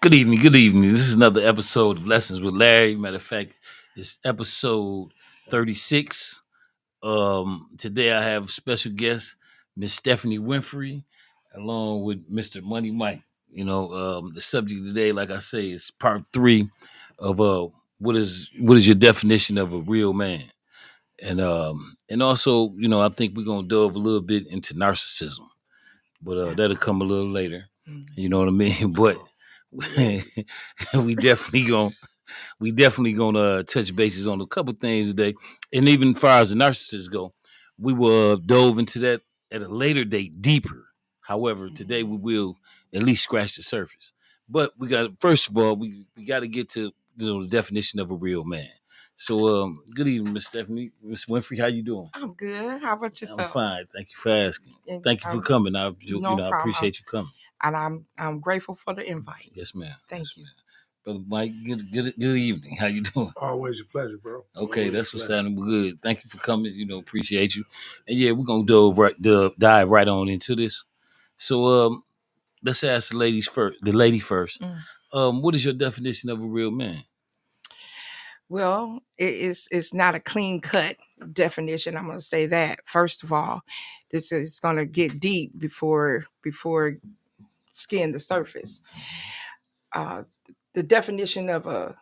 Good evening. Good evening. This is another episode of Lessons with Larry. Matter of fact, it's episode 36. Today I have special guest, Miss Stephanie Winfrey, along with Mr. Money Mike. The subject today, like I say, is part three of what is your definition of a real man? And also, I think we're gonna delve a little bit into narcissism, but that'll come a little later. You know what I mean? But we definitely gonna touch bases on a couple things today, and even as far as the narcissists go, we will dove into that at a later date, deeper. However, today we will at least scratch the surface. But we got first of all, we got to get to the definition of a real man. So, good evening, Miss Stephanie, Miss Winfrey. How you doing? I'm good. How about I'm yourself? fine. Thank you for asking. And Thank you for coming. I problem. appreciate you coming. And I'm grateful for the invite. Yes, ma'am. Thank Yes, you. ma'am. Brother Mike, good evening. How you doing? Always a pleasure, bro. Okay, Always that's a what's pleasure. sounding good. Thank you for coming. Appreciate you. And yeah, we're gonna dive right on into this. So let's ask the ladies first. The lady first. Mm. What is your definition of a real man? Well, it's not a clean cut definition. I'm going to say that first of all. This is going to get deep before skin the surface. The definition of a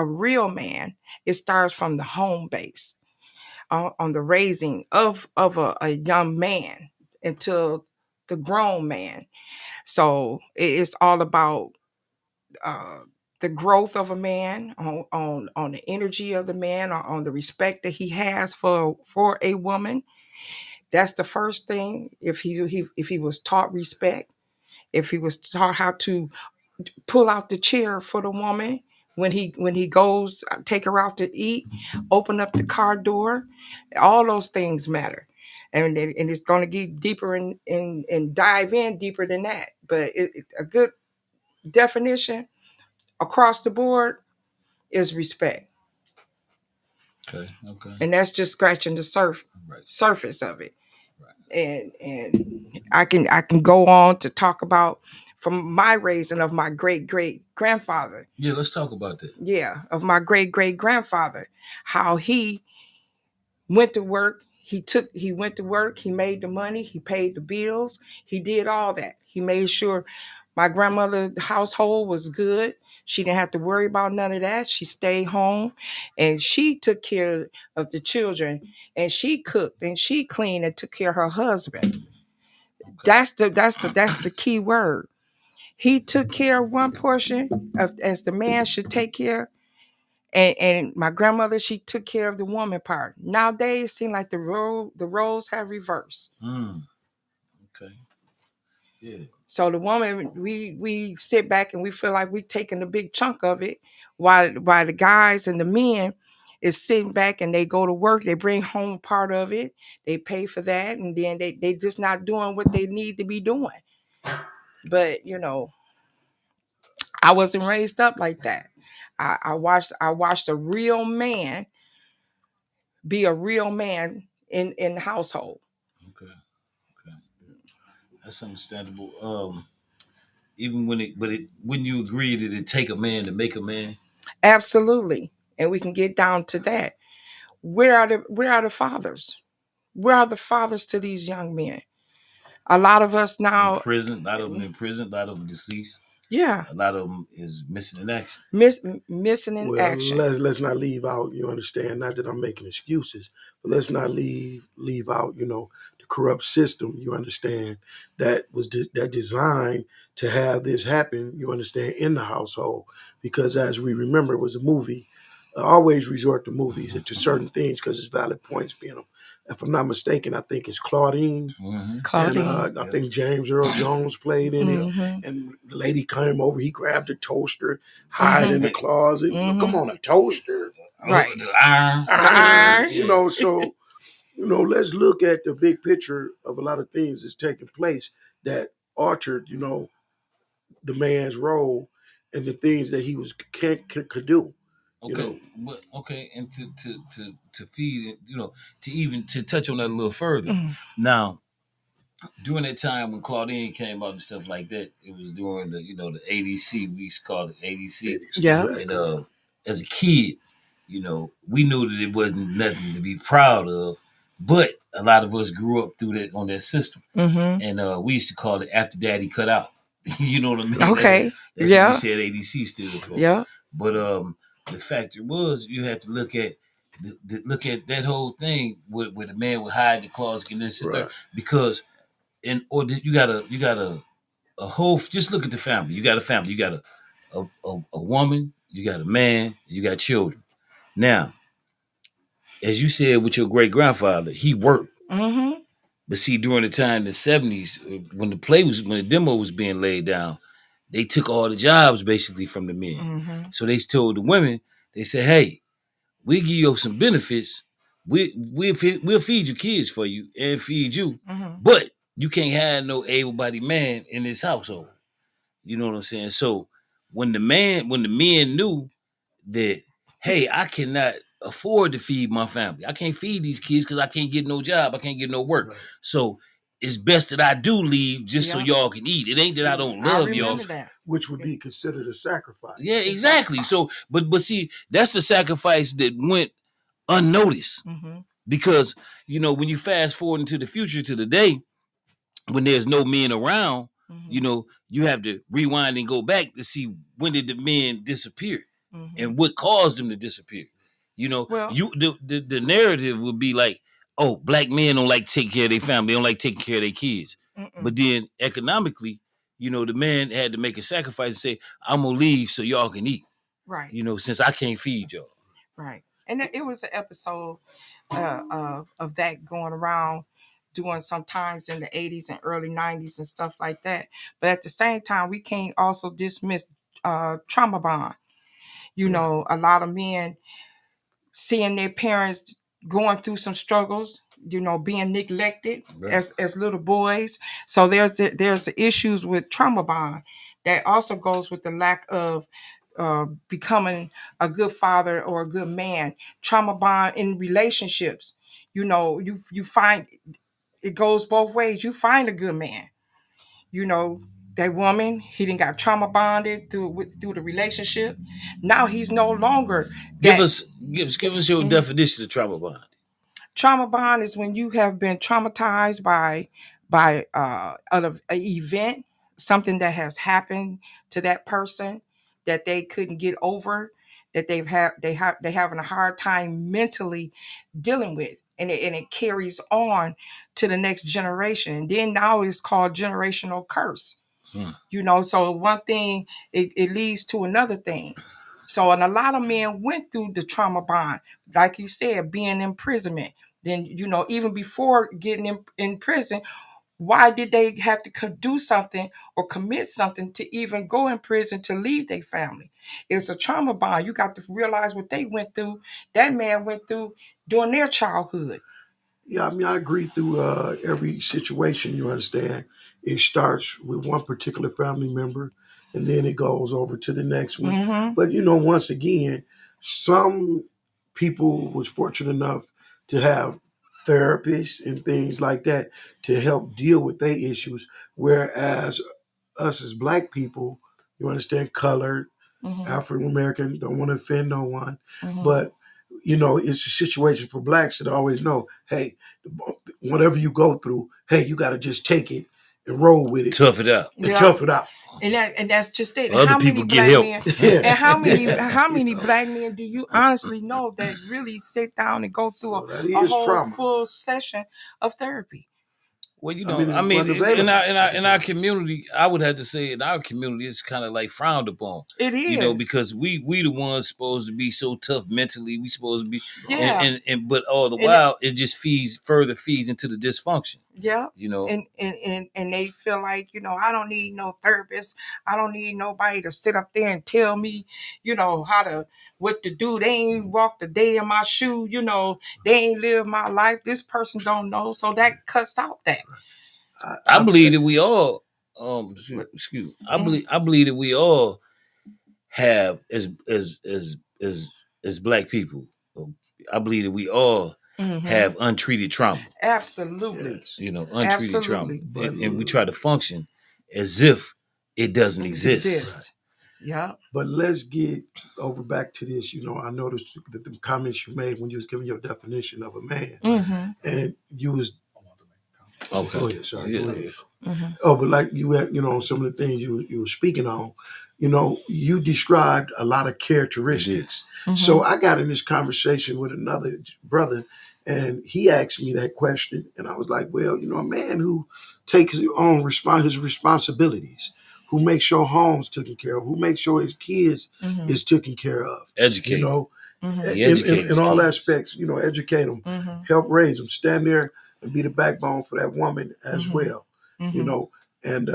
real man, it starts from the home base on the raising of a young man until the grown man. So it's all about uh, the growth of a man, on the energy of the man, on the respect that he has for a woman. That's the first thing. If he was taught respect, if he was taught how to pull out the chair for the woman when he goes, take her out to eat, open up the car door, all those things matter. And it's going to get deeper and dive in deeper than that. But a good definition across the board is respect. Okay. Okay. And that's just scratching the Right. surface of it. Right. And I can go on to talk about from my raising of my great grandfather. Yeah, let's talk about that. Yeah, of my great grandfather, how he went to work. He went to work, he made the money, he paid the bills, he did all that. He made sure my grandmother's household was good. She didn't have to worry about none of that. She stayed home and she took care of the children, and she cooked and she cleaned and took care of her husband. Okay. That's the key word. He took care of one portion of as the man should take care, and my grandmother, she took care of the woman part. Nowadays, it seems like the roles have reversed. Okay. Yeah. So the woman, we sit back and we feel like we're taking a big chunk of it, while the guys and the men is sitting back and they go to work, they bring home part of it, they pay for that, and then they just not doing what they need to be doing. But I wasn't raised up like that. I watched a real man be a real man in the household. Okay. Okay. That's understandable. Even when you agree that it take a man to make a man. Absolutely. And we can get down to that. Where are the fathers? Where are the fathers to these young men? A lot of us In now, prison, a lot of them in prison, a lot of them deceased. yeah, A lot of them is missing in action. missing in Well, action. let's not leave out. You understand? Not that I'm making excuses, but let's not leave out. The corrupt system. You understand that was that designed to have this happen. You understand in the household because as we remember, it was a movie. I always resort to movies and to certain things because it's valid points being them. If I'm not mistaken, I think it's Claudine. Mm-hmm. Claudine. And I think James Earl Jones played in it. Mhm. And the lady came over, he grabbed the toaster, hide in the Mhm. closet. Mhm. Come on, a toaster. Right. The iron. Iron. So, let's look at the big picture of a lot of things that's taking place that altered, the man's role and the things that he was could do. Okay, but okay, and to feed it, to even to touch on that a little further. Mhm. Now, during that time when Claudine came out and stuff like that, it was during the ADC. We used to call it ADC. Yeah. Exactly. And as a kid, we knew that it wasn't nothing to be proud of, but a lot of us grew up through that on that system, Mm-hmm. and we used to call it after Daddy cut out. You know what I mean? Okay. That's what we Yeah. said ADC stood for. Yeah. But the factor was you had to look at look at that whole thing where the man would hide the closet and this and Right. that because you got a whole just look at the family. You got a family. You got a woman. You got a man. You got children. Now, as you said with your great grandfather, he worked. Mm-hmm. But see, during the time in the '70s, when the demo was being laid down, they took all the jobs basically from the men. Mm-hmm. So they told the women, they said, "Hey, we give you some benefits. We'll feed your kids for you and feed you, Mm-hmm. but you can't have no able-bodied man in this household." You know what I'm saying? So when the men knew that, hey, I cannot afford to feed my family. I can't feed these kids because I can't get no job. I can't get no work. Right. So it's best that I do leave just so Yeah. y'all can eat. It ain't that I don't I love y'all. remember that. Which would be considered a sacrifice. Yeah, The exactly. So, sacrifice. but see, that's the sacrifice that went unnoticed Mm-hmm. because when you fast forward into the future to the day when there's no men around, Mm-hmm. you have to rewind and go back to see when did the men disappear Mm-hmm. and what caused them to disappear. Well. The narrative would be like, oh, black men don't like taking care of their family, they don't like taking care of their kids. Mm-mm. But then economically, the man had to make a sacrifice and say, I'm gonna leave so y'all can eat. Right. Since I can't feed y'all. Right. And it was an episode of that going around doing sometimes in the 80s and early 90s and stuff like that. But at the same time, we can't also dismiss trauma bond. Right. A lot of men seeing their parents going through some struggles, being neglected Right. as little boys. So there's the issues with trauma bond that also goes with the lack of becoming a good father or a good man. Trauma bond in relationships, you find it goes both ways. You find a good man, you know that woman, he didn't got trauma bonded through the relationship. Now he's no longer Give that. us give us your definition of trauma bond. Trauma bond is when you have been traumatized by an event, something that has happened to that person that they couldn't get over, that they having a hard time mentally dealing with, and it carries on to the next generation. And then now it's called generational curse. Hmm. So one thing, it leads to another thing. So, and a lot of men went through the trauma bond, like you said, being in imprisonment. Then, even before getting in prison, why did they have to do something or commit something to even go in prison to leave their family? It's a trauma bond. You got to realize what they went through, that man went through during their childhood. Yeah, I mean, I agree through every situation, you understand. It starts with one particular family member and then it goes over to the next one. Mm-hmm. But, once again, some people was fortunate enough to have therapists and things like that to help deal with their issues, whereas us as black people, you understand, colored, Mm-hmm. African American, don't want to offend no one, Mm-hmm. but it's a situation for blacks that always know, hey, whatever you go through, hey, you got to just take it and roll with it Tough it out. and Yeah. tough it out. And that's just it. And Other how people many get black help. men Yeah. and how many Yeah. how many black men do you honestly know that really sit down and go through So that a is whole trauma. full session of therapy? Well, I mean, it's in unavailable at the our time. community, I would have to say in our community, it's kind of like frowned upon. It is. Because we the ones supposed to be so tough mentally. We supposed to be, Yeah. and but all the And while it just further feeds into the dysfunction. yeah. You know, And they feel like, I don't need no therapist. I don't need nobody to sit up there and tell me, what to do. They ain't walked a day in my shoe, they ain't lived my life. This person don't know. So that cuts out that. I I believe that we all, excuse me, Mhm. I believe that we all have as black people. I believe that we all have untreated trauma. Absolutely. Yes. You know, untreated trauma, Absolutely. But and we try to function as if it doesn't exist. Exist. Yeah. But let's get over back to this. You know, I noticed that the comments you made when you was giving your definition of a man, and you was Okay. go ahead. Sorry, Yeah, go ahead. yes. Oh, but like you had, you know, some of the things you were speaking on, you know, you described a lot of characteristics. So I got in this conversation with another brother, and he asked me that question, and I was like, well, you know, a man who takes his responsibilities, who makes sure home's taken care of, who makes sure his kids is taken care of, you Educate. know, He educate in his all kids. aspects, you know, educate them, help raise them, stand there and be the backbone for that woman as well, you know. And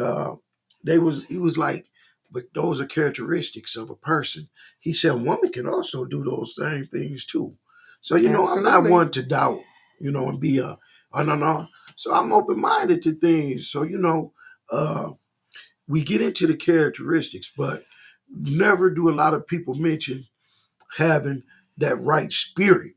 he was like, but those are characteristics of a person. He said, woman can also do those same things too. So, you know, I'm not Absolutely. one to doubt, you know, and be oh, no, no. So I'm open minded to things. So, you know, we get into the characteristics, but never do a lot of people mention having that right spirit,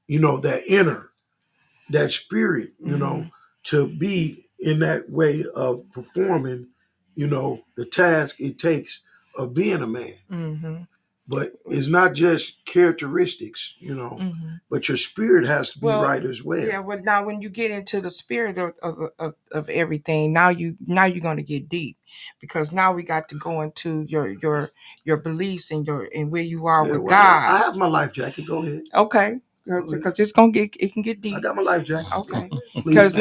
you know, that spirit, you know, to be in that way of performing, you know, the task it takes of being a man. But it's not just characteristics, you know, but your spirit has to be Well, right as well. yeah. Well, now when you get into the spirit of everything, now you're going to get deep, because now we got to go into your beliefs and where you are Yeah, with well, God. I have my life jacket. Go ahead. Okay, because it can get I deep. got my life jacket. Okay, Please. because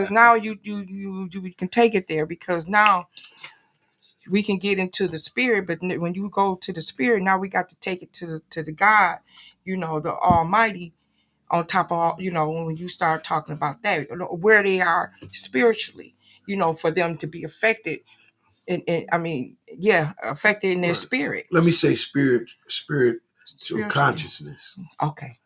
now you can take it there, because now we can get into the spirit. But when you go to the spirit, now we got to take it to the God, you know, the Almighty. On top of all, you know, when you start talking about that, where they are spiritually, you know, for them to be affected, and I mean, yeah, affected in their Right. spirit. Let me say spirit to Spiritually. consciousness. Okay.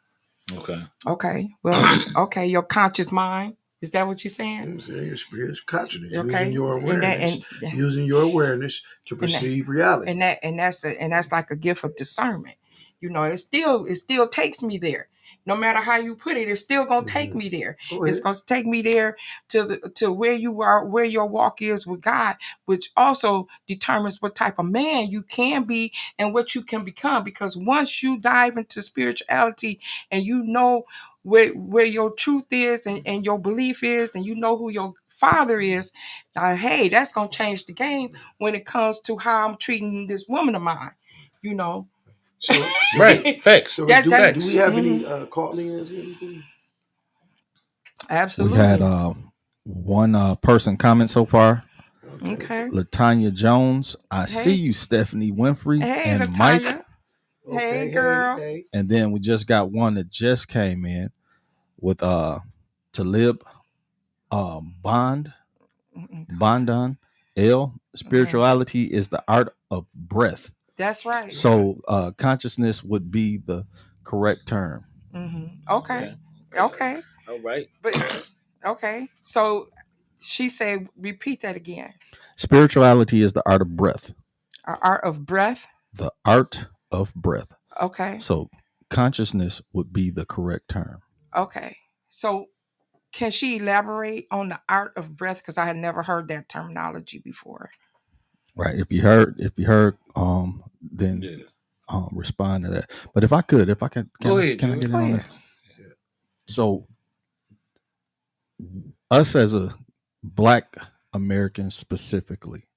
Okay. Okay. Well, okay, your conscious mind. Is that what you're saying? I'm saying your spirit to consciousness, Okay. using your awareness, And using your awareness to perceive reality. and that's like a gift of discernment. You know, it still takes me there. No matter how you put it, it's still gonna take me there. Go It's ahead. gonna take me there to where you are, where your walk is with God, which also determines what type of man you can be and what you can become. Because once you dive into spirituality and you know where your truth is and your belief is, and you know who your father is, hey, that's gonna change the game when it comes to how I'm treating this woman of mine. You know. So Right. Facts. So That do we have any call-ins or anything? absolutely. We had one person comment so far. Okay. Latanya Jones, I see Hey. you, Stephanie Winfrey, Hey, and Mike. Latanya. Okay, Hey, girl. Hey. And then we just got one that just came in with Talib Bondan L. Spirituality is the art of breath. That's right. So consciousness would be the correct term. Okay. Okay. All right. But okay. So she said, repeat that again. Spirituality is the art of breath. Art of breath. The art of breath. Okay. So consciousness would be the correct term. Okay. So can she elaborate on the art of breath? Because I had never heard that terminology before. Right. If you heard, then Yeah. respond to that. But if I can Go ahead, can I George. get in Go on ahead. this? So us as a Black Americans specifically,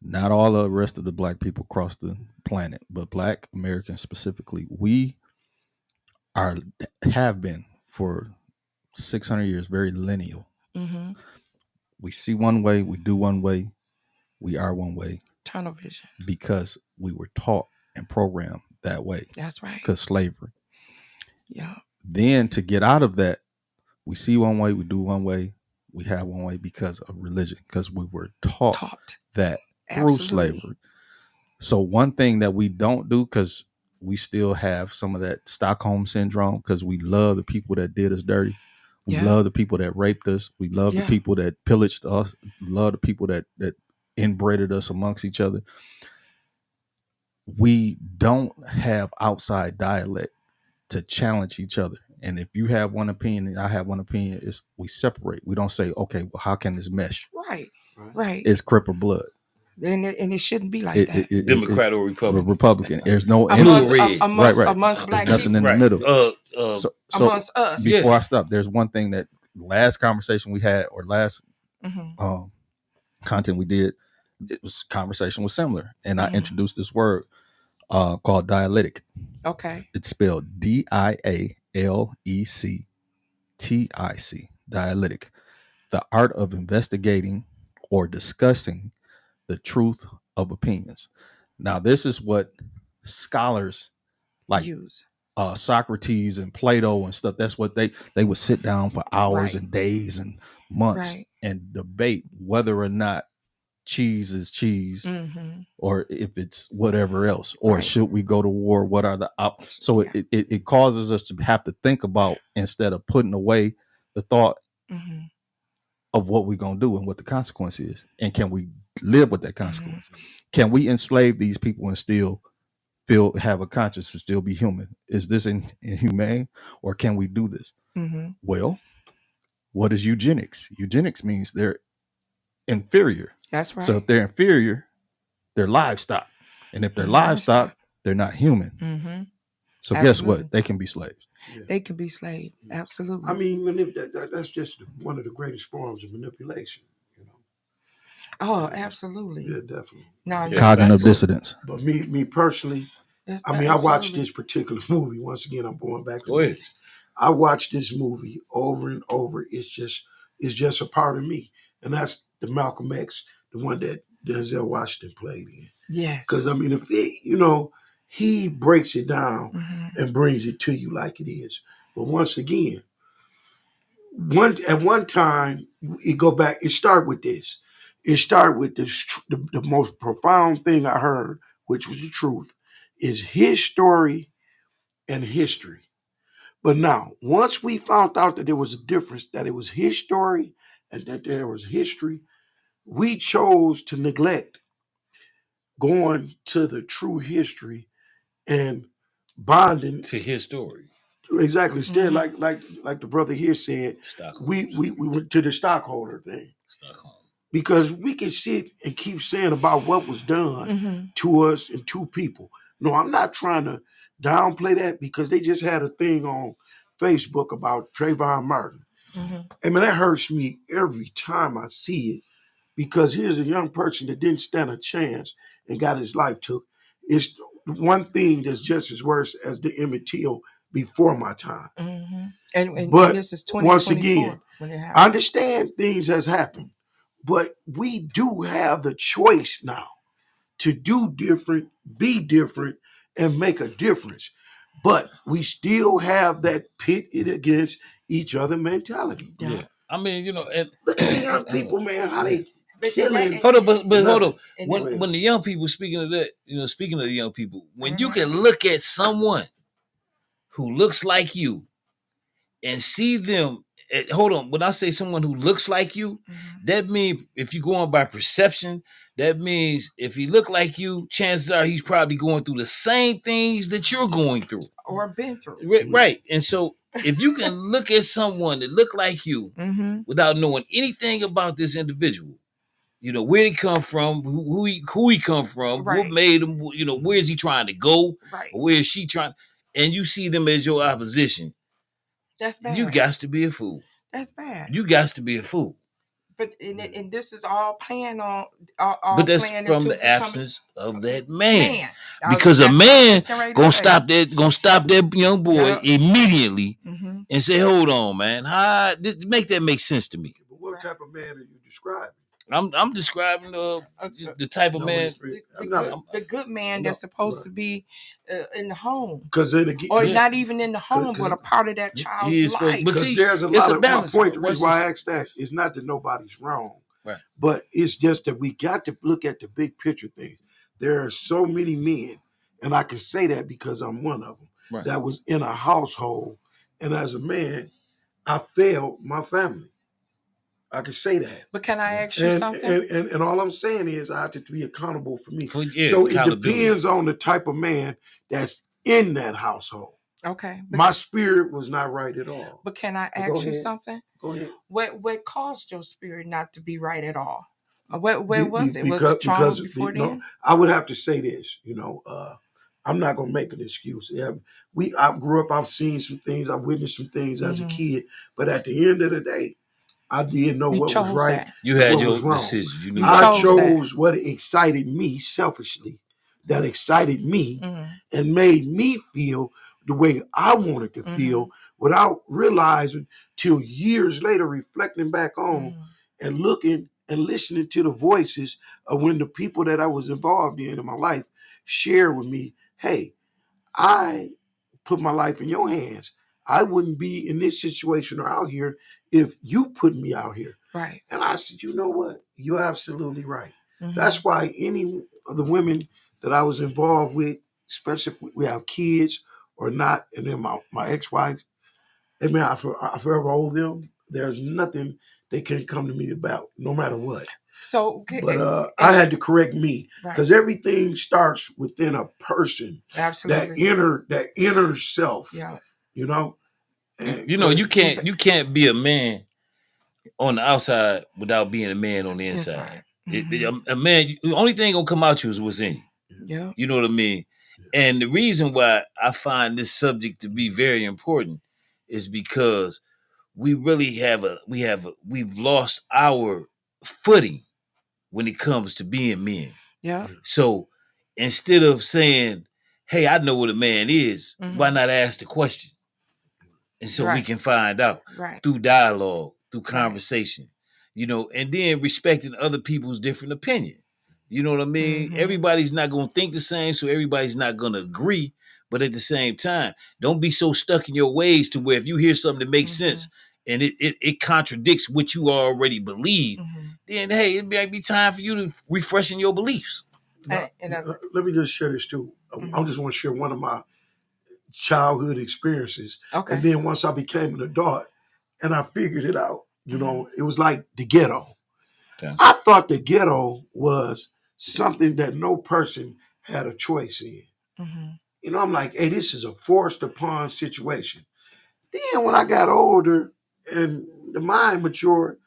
not all the rest of the Black people across the planet, but Black Americans specifically, we have been for 600 years very lineal. Mm-hmm. We see one way, we do one way, we are one way Tunnel vision. because we were taught and programmed that way. That's right. Because slavery. Yeah. Then to get out of that, we see one way, we do one way, we have one way because of religion, because we were taught that through slavery. So one thing that we don't do, because we still have some of that Stockholm syndrome, because we love the people that did us dirty. We love the people that raped us. We love the people that pillaged us. Love the people that inbreded us amongst each other. We don't have outside dialect to challenge each other. And if you have one opinion and I have one opinion, we separate. We don't say, okay, well, how can this mesh? Right. It's Crip or blood. And it shouldn't be like that. Democrat or Republican. Republican. There's no amongst right. black There's nothing people. in the middle. So amongst us. Before I stop, there's one thing that last conversation we had, or last content we did, it was conversation was similar, and I introduced this word called dialectic. Okay. It's spelled DIALECTIC. Dialectic, the art of investigating or discussing the truth of opinions. Now, this is what scholars like use. Socrates and Plato and stuff. That's what they would sit down for hours and days and months and debate whether or not cheese is cheese or if it's whatever else, or should we go to war? What are the so it causes us to have to think about, instead of putting away the thought of what we're going to do and what the consequence is, and can we live with that consequence? Can we enslave these people and still have a conscience and still be human? Is this inhumane, or can we do this? Well, what is eugenics? Eugenics means they're inferior. That's right. So if they're inferior, they're livestock, and if they're livestock, they're not human. So guess what? They can be slaves. They can be slaves. Absolutely. I mean, that's just one of the greatest forms of manipulation. Oh, absolutely. Yeah, definitely. Cognitive dissonance. But me personally, I watched this particular movie. Once again, I'm going back to this. I watched this movie over and over. It's just a part of me. And that's the Malcolm X, the one that Denzel Washington played in. Yes. Because, I mean, if it, he breaks it down and brings it to you like it is. But once again, at one time, it started with this. It started with the most profound thing I heard, which was the truth, is his story and history. But now, once we found out that there was a difference, that it was his story and that there was history, we chose to neglect going to the true history and bonding to his story. Exactly. Instead, like the brother here said, we went to the stockholder thing. Because we can sit and keep saying about what was done to us and to people. No, I'm not trying to downplay that, because they just had a thing on Facebook about Trayvon Martin. I mean, that hurts me every time I see it, because here's a young person that didn't stand a chance and got his life took. It's one thing that's just as worse as the Emmett Till before my time. But this is once again, I understand things has happened, but we do have the choice now to do different, be different, and make a difference. But we still have that pit it against each other mentality. Yeah. I mean, and look at the young people, man, how they killing. Hold on, but hold on. When the young people, speaking of that, speaking of the young people, when you can look at someone who looks like you and see them, hold on, when I say someone who looks like you, that means if you're going by perception, that means if he look like you, chances are he's probably going through the same things that you're going through. Or been through. Right. And so if you can look at someone that look like you without knowing anything about this individual, where he come from, who he come from, what made him, where is he trying to go, or where is she trying, and you see them as your opposition, that's bad. You got to be a fool. That's bad. You got to be a fool. But and this is all playing on. But that's from the absence of that man. Because a man gonna stop that young boy immediately and say, "Hold on, man, make that make sense to me." But what type of man are you describing? I'm describing the type of man, the good man that's supposed to be in the home, or not even in the home, but a part of that child's life. But see, there's a lot of my point. The reason why I asked that is not that nobody's wrong, but it's just that we got to look at the big picture things. There are so many men, and I can say that because I'm one of them, that was in a household, and as a man, I failed my family. I can say that. But can I ask you something? And all I'm saying is I have to be accountable for me. So it depends on the type of man that's in that household. Okay. My spirit was not right at all. But can I ask you something? Go ahead. What caused your spirit not to be right at all? What was it? Was it trauma because before then? no, I would have to say this. I'm not gonna make an excuse. I grew up. I've seen some things. I've witnessed some things as a kid. But at the end of the day, I didn't know what was right. You had what your was wrong. decision. I chose what excited me selfishly. That excited me and made me feel the way I wanted to feel without realizing till years later, reflecting back on and looking and listening to the voices of when the people that I was involved in my life share with me, hey, I put my life in your hands. I wouldn't be in this situation or out here if you put me out here. Right. And I said, you know what? You're absolutely right. That's why any of the women that I was involved with, especially if we have kids or not, and then my ex-wife, I mean, I forever owe them. There's nothing they can come to me about, no matter what. So, but I had to correct me because everything starts within a person. Absolutely. That inner self. Yeah. You know. You can't be a man on the outside without being a man on the inside. A man, the only thing gonna come out you is what's in you. Yeah. You know what I mean? And the reason why I find this subject to be very important is because we've lost our footing when it comes to being men. Yeah. So instead of saying, hey, I know what a man is, why not ask the question? And so we can find out through dialogue, through conversation, and then respecting other people's different opinion. You know what I mean? Everybody's not going to think the same, so everybody's not going to agree. But at the same time, don't be so stuck in your ways to where if you hear something that makes sense and it contradicts what you already believe, then, hey, it might be time for you to refreshing your beliefs. Now, let me just share this too. I just want to share one of my childhood experiences. And then once I became an adult and I figured it out, it was like the ghetto. Okay. I thought the ghetto was something that no person had a choice in. I'm like, hey, this is a forced upon situation. Then when I got older and the mind matured,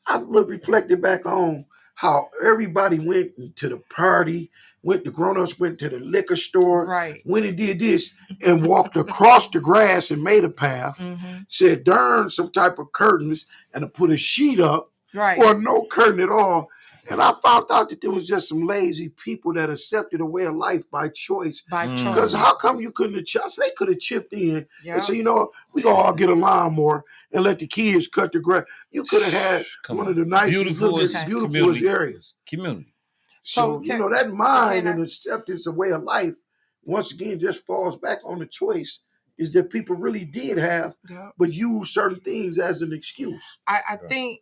I reflected back on how everybody went to the party, the grown-ups went to the liquor store, went and did this, and walked across the grass and made a path, said darn some type of curtains, and to put a sheet up, or no curtain at all. And I found out that there was just some lazy people that accepted a way of life by choice. Because how come you couldn't have chipped? They could have chipped in and said, we gonna all get a lawnmower and let the kids cut the grass. You could have had one of the nicest, beautiful areas. Community. So, that mind and acceptance of way of life, once again, just falls back on the choice is that people really did have, but use certain things as an excuse. I think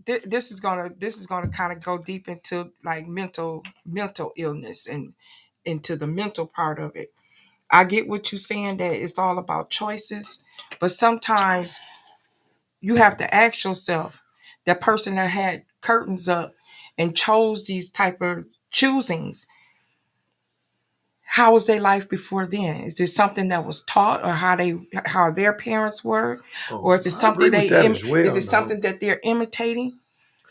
this is gonna kind of go deep into like mental illness and into the mental part of it. I get what you're saying, that it's all about choices, but sometimes you have to ask yourself, that person that had curtains up and chose these type of choosings, how was their life before then? Is this something that was taught, or how their parents were, or is it something something that they're imitating?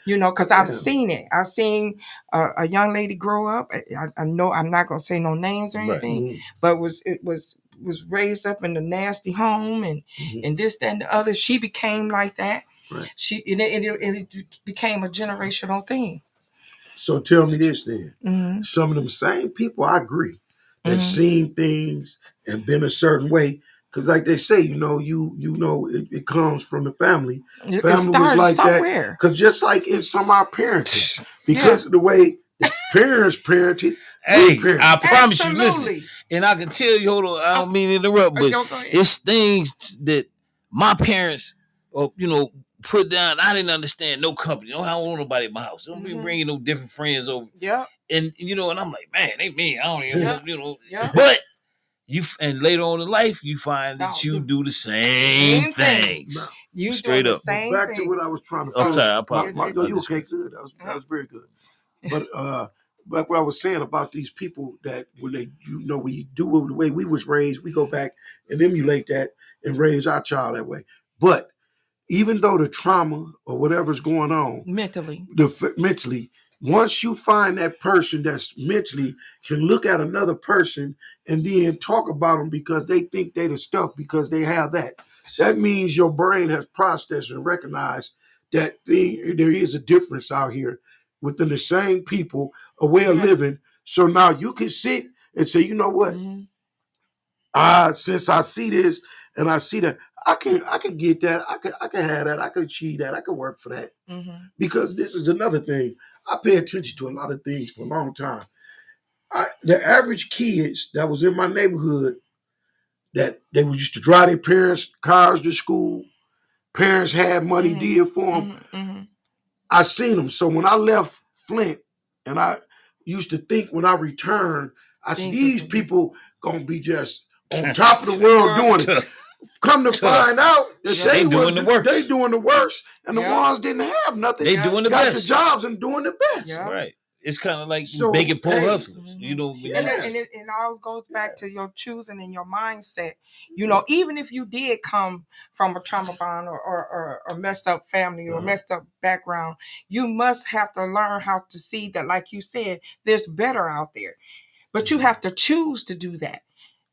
Because I've seen it. I've seen a young lady grow up. I know I'm not gonna say no names or anything, but was raised up in a nasty home and this, that, and the other. She became like that. Right. It became a generational thing. So tell me this then. Some of them same people, I agree, that seen things and been a certain way. Because like they say, it comes from the family. It family was like somewhere. That. Because just like in some of our parenting, because of the way the parents parented, I promise you, listen, and I can tell you, hold on, I don't mean to interrupt, but it's things that my parents, put down. I didn't understand no company. I don't want nobody at my house. Don't be bringing no different friends over. Yeah. And and I'm like, man, they mean. I don't even But and later on in life, you find that you do the same things. No. You straight do up. the same back thing. to what I was trying to I'm sorry, I apologize. you okay? Good. That was very good. But like what I was saying about these people that when they, we do it the way we was raised, we go back and emulate that and raise our child that way. But even though the trauma or whatever's going on mentally, once you find that person that's mentally can look at another person and then talk about them because they think they the stuff because they have that means your brain has processed and recognized that there is a difference out here within the same people, a way of living. So now you can sit and say, you know what? Since I see this and I see that, I can get that. I can have that. I can achieve that. I can work for that. Because this is another thing. I pay attention to a lot of things for a long time. The average kids that was in my neighborhood that they used to drive their parents' cars to school. Parents had money, did for them. I seen them. So when I left Flint, and I used to think when I returned, I said, these people gonna be just on top of the world doing it. Come to find out that they doing the worst, and the ones didn't have nothing. They doing the best. Got the jobs and doing the best. Right. It's kind of like making poor hustlers. You know, and it all goes back to your choosing and your mindset. You know, even if you did come from a trauma bond or messed up family or messed up background, you must have to learn how to see that, like you said, there's better out there. But you have to choose to do that.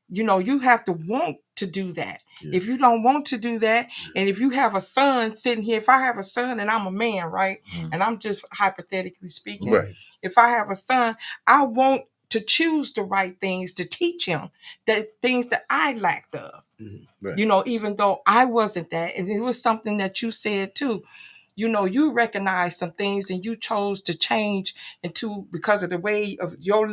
You know, you have to want to do that. If you don't want to do that, and if you have a son sitting here, if I have a son and I'm a man, right? And I'm just hypothetically speaking, if I have a son, I want to choose the right things to teach him, the things that I lacked of. You know, even though I wasn't that, and it was something that you said too. You know, you recognized some things and you chose to change because of the way of your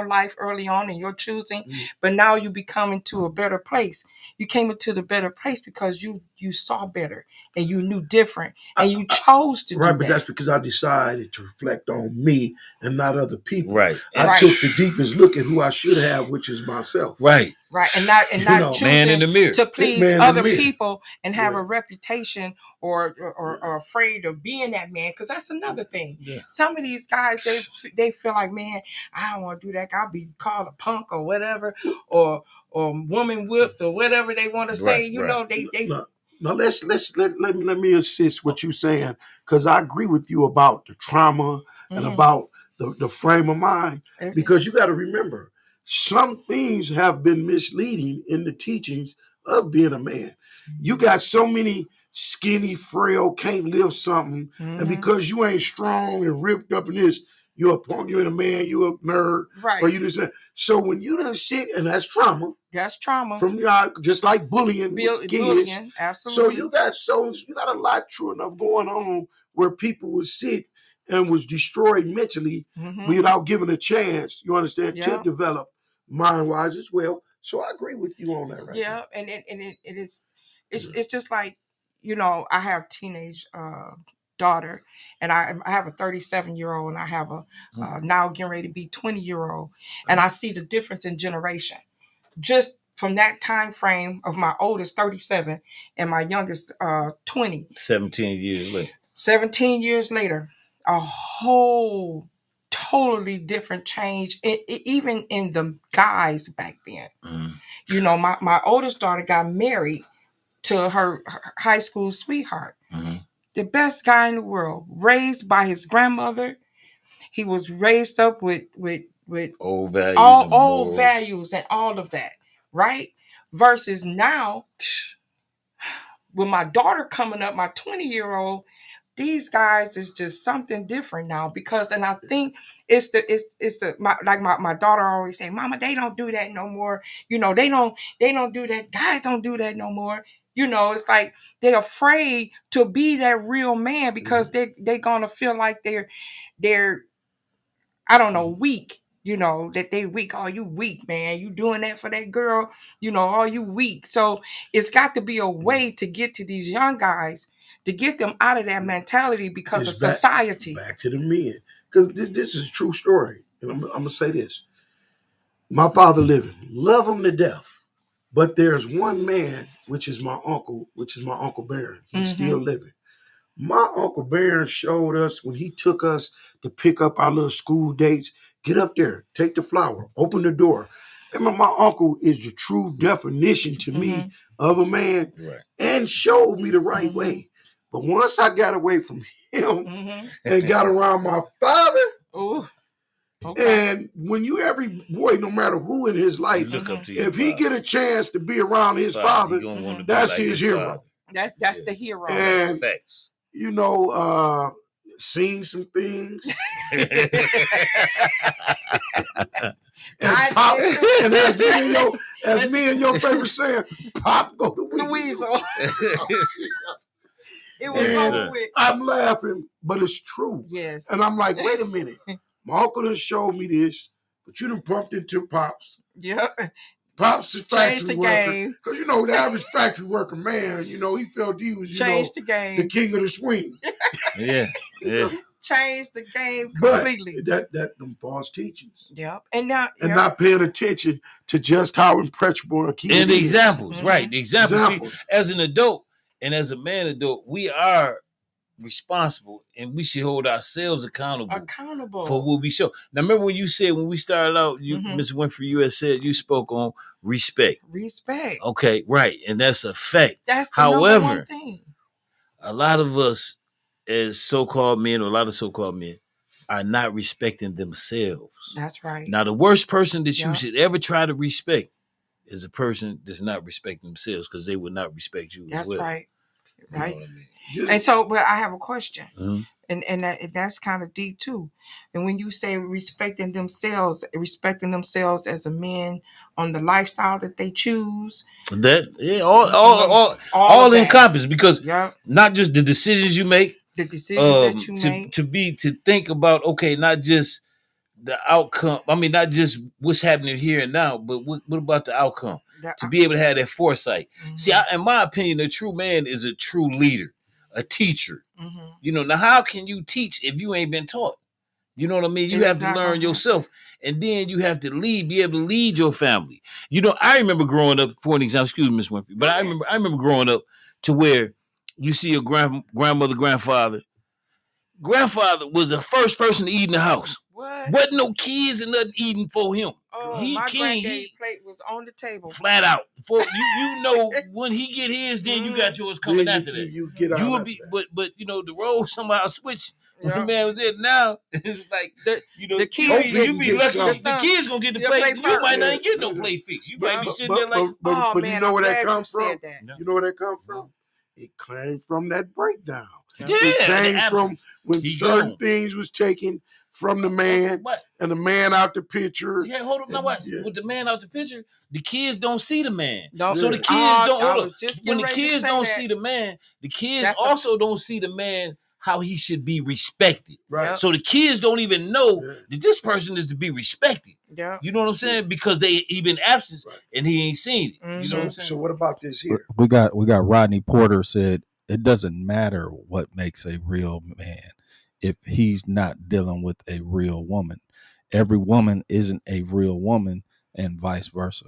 life early on and your choosing. But now you become into a better place. You came into the better place because you saw better and you knew different and you chose to do that. Right, but that's because I decided to reflect on me and not other people. Right. I took the deepest look at who I should have, which is myself. Right. Right. And not choosing man in the mirror. to please other people and have a reputation or afraid of being that man. Because that's another thing. Some of these guys, they feel like, man, I don't want to do that. I'll be called a punk or whatever, or woman whipped or whatever they want to say. You know, they Now let me assist what you're saying, because I agree with you about the trauma and about the frame of mind. Because you got to remember, some things have been misleading in the teachings of being a man. You got so many skinny, frail, can't lift something, and because you ain't strong and ripped up in this, you're a punk, you ain't a man, you a nerd, or you just. So when you done sit, and that's trauma. That's trauma from just like bullying kids. Bullying, absolutely. So you got a lot true enough going on where people would sit and was destroyed mentally without given a chance. You understand to develop mind wise as well. So I agree with you on that, right? Yeah, now. And it is it's just like, you know, I have teenage daughter, and I have a 37-year-old, and I have a now getting ready to be 20-year-old, and I see the difference in generation. Just from that time frame of my oldest 37 and my youngest 20. 17 years later. 17 years later, a whole totally different change, even in the guys back then. You know, my oldest daughter got married to her high school sweetheart. The best guy in the world, raised by his grandmother. He was raised up with old values, old values and all of that, right? Versus now, with my daughter coming up, my 20-year-old, these guys is just something different now, because, and I think it's my daughter always say, Mama, they don't do that no more. You know, they don't do that. Guys don't do that no more. You know, it's like they're afraid to be that real man because they're gonna feel like they're I don't know, weak. You know, that they weak. Oh, you weak, man. You doing that for that girl. You know, oh, you weak. So it's got to be a way to get to these young guys, to get them out of that mentality because of society. Back to the men. Because this is a true story. And I'm going to say this. My father living, love him to death. But there's one man, which is my uncle Barron. He's still living. My Uncle Barron showed us when he took us to pick up our little school dates. Get up there, take the flower, open the door. And my uncle is the true definition to me of a man, and showed me the right way. But once I got away from him and got around my father, and when you every boy, no matter who in his life, if he get a chance to be around his father, that's his hero. That's the hero. And you know, seen some things. And Pop, and as me and your favorite saying, Pop go the weasel. It was over with. I'm laughing, but it's true. Yes. And I'm like, wait a minute. My uncle done showed me this, but you done pumped into Pops. Yep. Pops is factory worker. Because, you know, the average factory worker, man, you know, he felt he was, the game. The king of the swing. Yeah. Changed the game completely. But them false teachings. Yep. And now not paying attention to just how impressionable a kid is. And the examples, right. The examples. See, as an adult and as a man adult, we are responsible and we should hold ourselves accountable for what we show. Now, remember when you said, when we started out, you, Mr. Winfrey, you had said you spoke on respect. Respect. Okay, right. And that's a fact. That's the number one thing. A lot of us as so-called men, or a lot of so-called men, are not respecting themselves. That's right. Now, the worst person that you should ever try to respect is a person that's not respecting themselves, because they would not respect you as well. That's right. Right. You know what I mean? And so, but I have a question, and that's kind of deep too. And when you say respecting themselves as a man on the lifestyle that they choose, that all encompassed, because not just the decisions you make, the decisions that you make, to think about, okay, not just the outcome. I mean, not just what's happening here and now, but what about the outcome? To be able to have that foresight. See, in my opinion, a true man is a true leader, a teacher. You know, now how can you teach if you ain't been taught? You know what I mean? You have to learn yourself, and then you have to be able to lead your family. You know, I remember growing up, for an example, excuse me, Miss Winfrey, but I remember growing up to where you see a grandmother, grandfather. Grandfather was the first person to eat in the house. What? Wasn't no kids and nothing eating for him. Oh, my granddad's plate was on the table. Flat out. For you know, when he get his, then you got yours coming after that. You get out. You would be, but you know, the role somehow switched when the man was in. Now it's like the kids. You be lucky. The kids gonna get the plate. You might not get no plate fixed. You might be sitting there like, but you know where that comes from? You know where that comes from? It came from that breakdown. Yeah, it came from when certain things was taken from the man, and the man out the picture. Yeah, hold up. Now what? With the man out the picture, the kids don't see the man. No. So the kids don't. Hold up. When the kids don't see the man, the kids also don't see the man how he should be respected. Right. So the kids don't even know that this person is to be respected. Yeah. You know what I'm saying? Because he been absent and he ain't seen it. You know what I'm saying? So what about this here? We got Rodney Porter said it doesn't matter what makes a real man if he's not dealing with a real woman. Every woman isn't a real woman, and vice versa.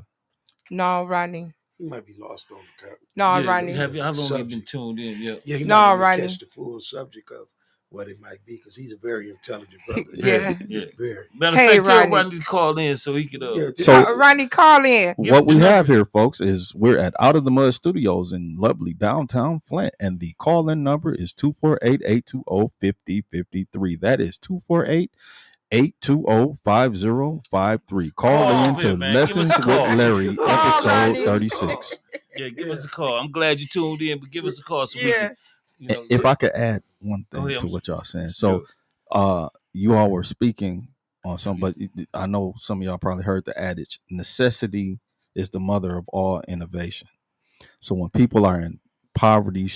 No, Rodney. He might be lost on the cut. No, Rodney. How long you been tuned in? Yeah, he might catch the full subject of what it might be, because he's a very intelligent brother. Very. Matter of fact, tell Rodney to call in so he could. Rodney, call in. What we have here, folks, is we're at Out of the Mud Studios in lovely downtown Flint, and the call-in number is 248-820-5053. That is 248-820-5053. Call in to Lessons with Larry, episode 36. Yeah, give us a call. I'm glad you tuned in, but give us a call so we can. If I could add one thing to what y'all saying. So you all were speaking on some, but I know some of y'all probably heard the adage, necessity is the mother of all innovation. So when people are in poverty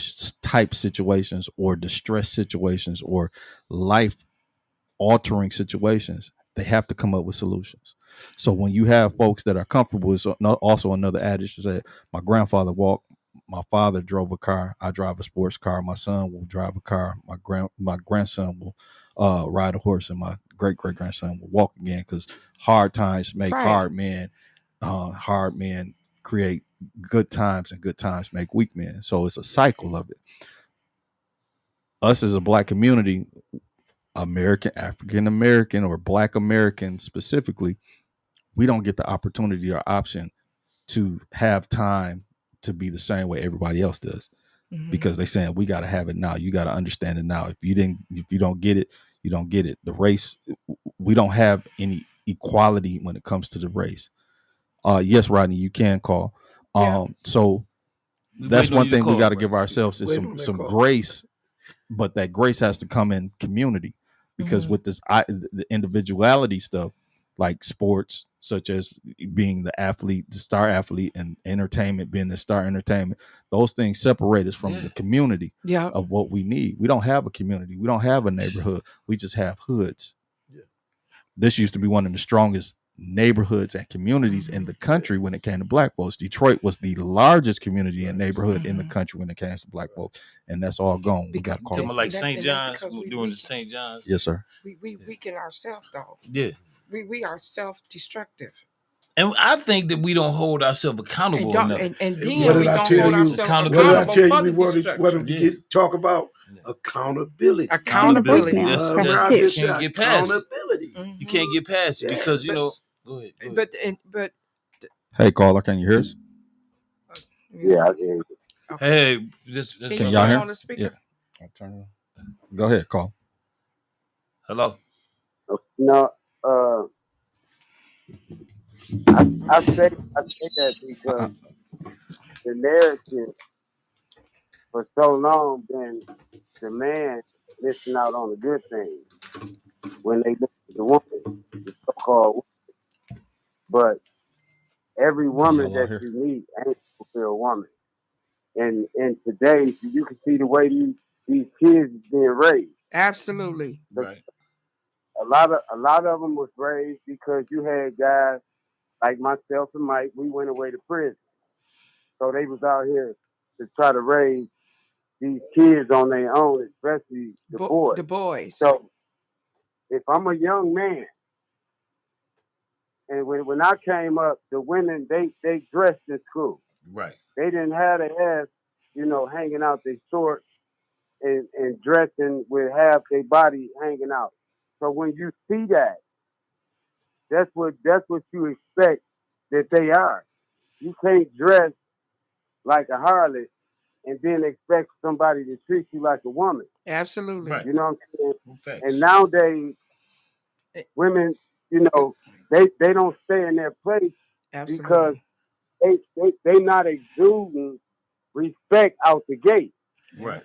type situations or distress situations or life altering situations, they have to come up with solutions. So when you have folks that are comfortable, so also another adage is that my grandfather walked, my father drove a car, I drive a sports car, my son will drive a car, my grandson will ride a horse, and my great-great-grandson will walk again, because hard times make hard men. Hard men create good times, and good times make weak men. So it's a cycle of it. Us as a Black community, African American, or Black American specifically, we don't get the opportunity or option to have time to be the same way everybody else does, because they saying we got to have it now. You got to understand it now. If you don't get it, you don't get it. The race, we don't have any equality when it comes to the race. Yes, Rodney, you can call. So that's one thing we got to give ourselves is some grace, but that grace has to come in community, because with this the individuality stuff, like sports, such as being the athlete, the star athlete, and entertainment being the star entertainment, those things separate us from the community of what we need. We don't have a community. We don't have a neighborhood. We just have hoods. This used to be one of the strongest neighborhoods and communities in the country when it came to Black folks. Detroit was the largest community and neighborhood in the country when it came to Black folks, and that's all gone. We got to call it like St. John's. We're doing the St. John's. Yes, sir. We weaken ourselves, though. Yeah, we are self-destructive. And I think that we don't hold ourselves accountable enough. And then what we don't hold ourselves accountable. What did I tell you? What did we talk about? Accountability. Accountability. You can't get past accountability. You can't get past it because you know. Go ahead. But. Hey, caller, can you hear us? Yeah, I hear you. Hey, can y'all hear? Yeah. I'll turn it on. Go ahead, call. Hello. No, I say that because the narrative for so long been the man missing out on the good things when they look at the woman, the so-called woman. But every woman that you meet ain't a fulfilled woman. And today, you can see the way these kids is being raised. Absolutely. Right. A lot of them was raised because you had guys like myself and Mike. We went away to prison, so they was out here to try to raise these kids on their own, especially the boys. The boys. So if I'm a young man, and when I came up, the women they dressed in school. Right. They didn't have their ass, hanging out their shorts and dressing with half their body hanging out. So when you see that, that's what you expect that they are. You can't dress like a harlot and then expect somebody to treat you like a woman. Absolutely. Right. You know what I'm saying? And nowadays, women, they don't stay in their place. Absolutely. Because they not exuding respect out the gate. Right.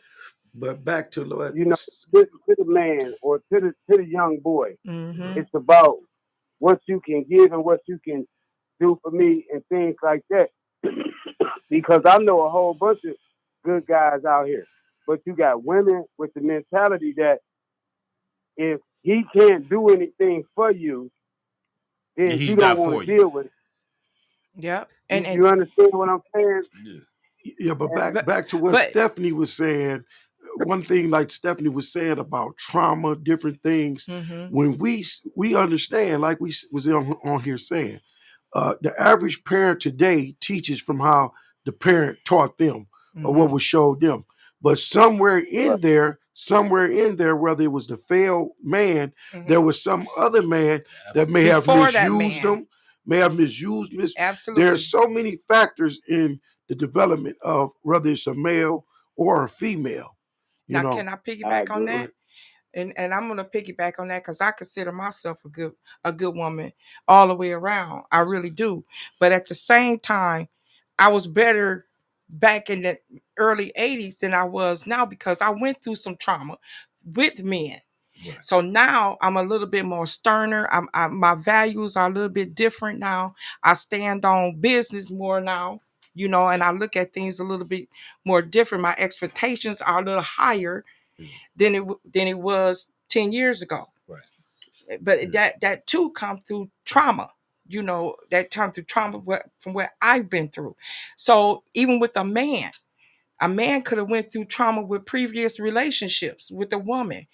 But back to Lord, to the man or to the young boy, it's about what you can give and what you can do for me and things like that. Because I know a whole bunch of good guys out here, but you got women with the mentality that if he can't do anything for you, then you don't want to deal with it. Yeah, and you understand what I'm saying? Yeah, but back to what Stephanie was saying. One thing, like Stephanie was saying about trauma, different things. When we understand, like we was on here saying, the average parent today teaches from how the parent taught them or what was showed them. But somewhere in there, whether it was the failed man, there was some other man that may have misused them, may have misused. Absolutely. There's so many factors in the development of whether it's a male or a female. Now, can I piggyback on that? And I'm gonna piggyback on that because I consider myself a good woman all the way around. I really do. But at the same time, I was better back in the early 80s than I was now because I went through some trauma with men. Right. So now I'm a little bit more sterner. My values are a little bit different now. I stand on business more now, and I look at things a little bit more different. My expectations are a little higher than it was 10 years ago. Right. But that too come through trauma. That come through trauma from what I've been through. So even with a man could have went through trauma with previous relationships with a woman.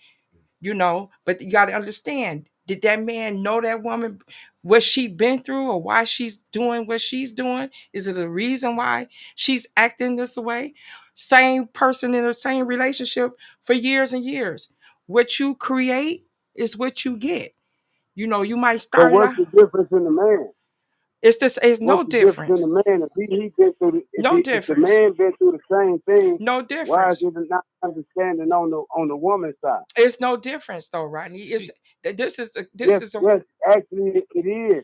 But you got to understand, did that man know that woman, what she been through or why she's doing what she's doing? Is it a reason why she's acting this way? Same person in the same relationship for years and years. what you create is what you get. You know, you might So start it what's out. the difference in the man? It's no What's the difference in difference. the man? If he been through No if the difference. man been through the same thing, No why is difference. it not understanding on the woman's side? It's no difference though, Rodney. It's See, this is a Yes, actually it is.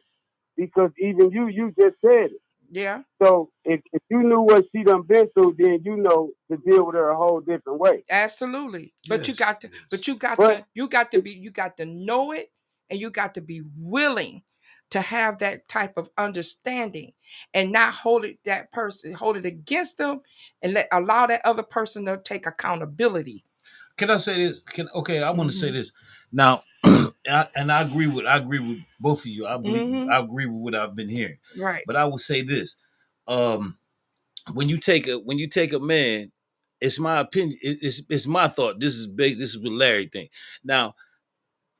Because even you just said it. yeah. So if you knew what she done been through, then you know to deal with her a whole different way. Absolutely. But you Yes, got to yes. but you got But to you got to be you got to know it, and you got to be willing to have that type of understanding and not hold it against them, and allow that other person to take accountability. can I say this? I want to say Mm-hmm. this now, and I agree with both of you. Mm-hmm. I agree with what I've been hearing, Right. but I will say this: um, when you take a man, it's my opinion. It's my thought. This is big. This is what Larry think. Now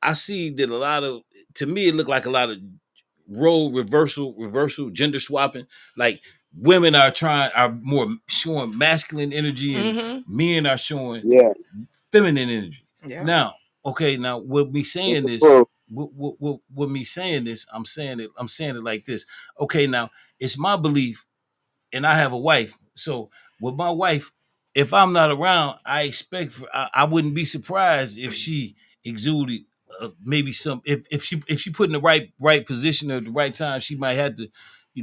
I see that a lot of, to me, it looked like a lot of role reversal, gender swapping. Like women are more showing masculine energy, and Mm-hmm. men are showing yeah, feminine energy. Yeah. Now, okay, now with me it's saying a this, proof. with me saying this, I'm saying it like this. Okay, now it's my belief, and I have a wife. So with my wife, if I'm not around, I wouldn't be surprised if she exuded maybe some, if she put in the right position at the right time, she might have to,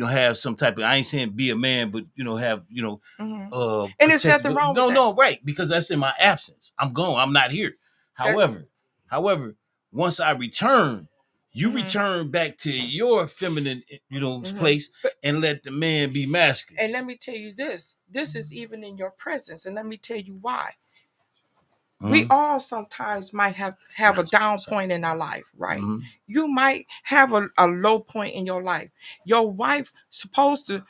have some type of, I ain't saying be a man, but have Mm-hmm. And there's protective. nothing wrong with No, that. no, right, because that's in my absence. I'm gone. I'm not here. That. However, once I return, you Mm-hmm. return back to your feminine, Mm-hmm. place, But and let the man be masculine. and let me tell you this. This is even in your presence, and let me tell you why. We Mm-hmm. all sometimes might have a down point in our life, right? Mm-hmm. You might have a low point in your life. Your wife supposed to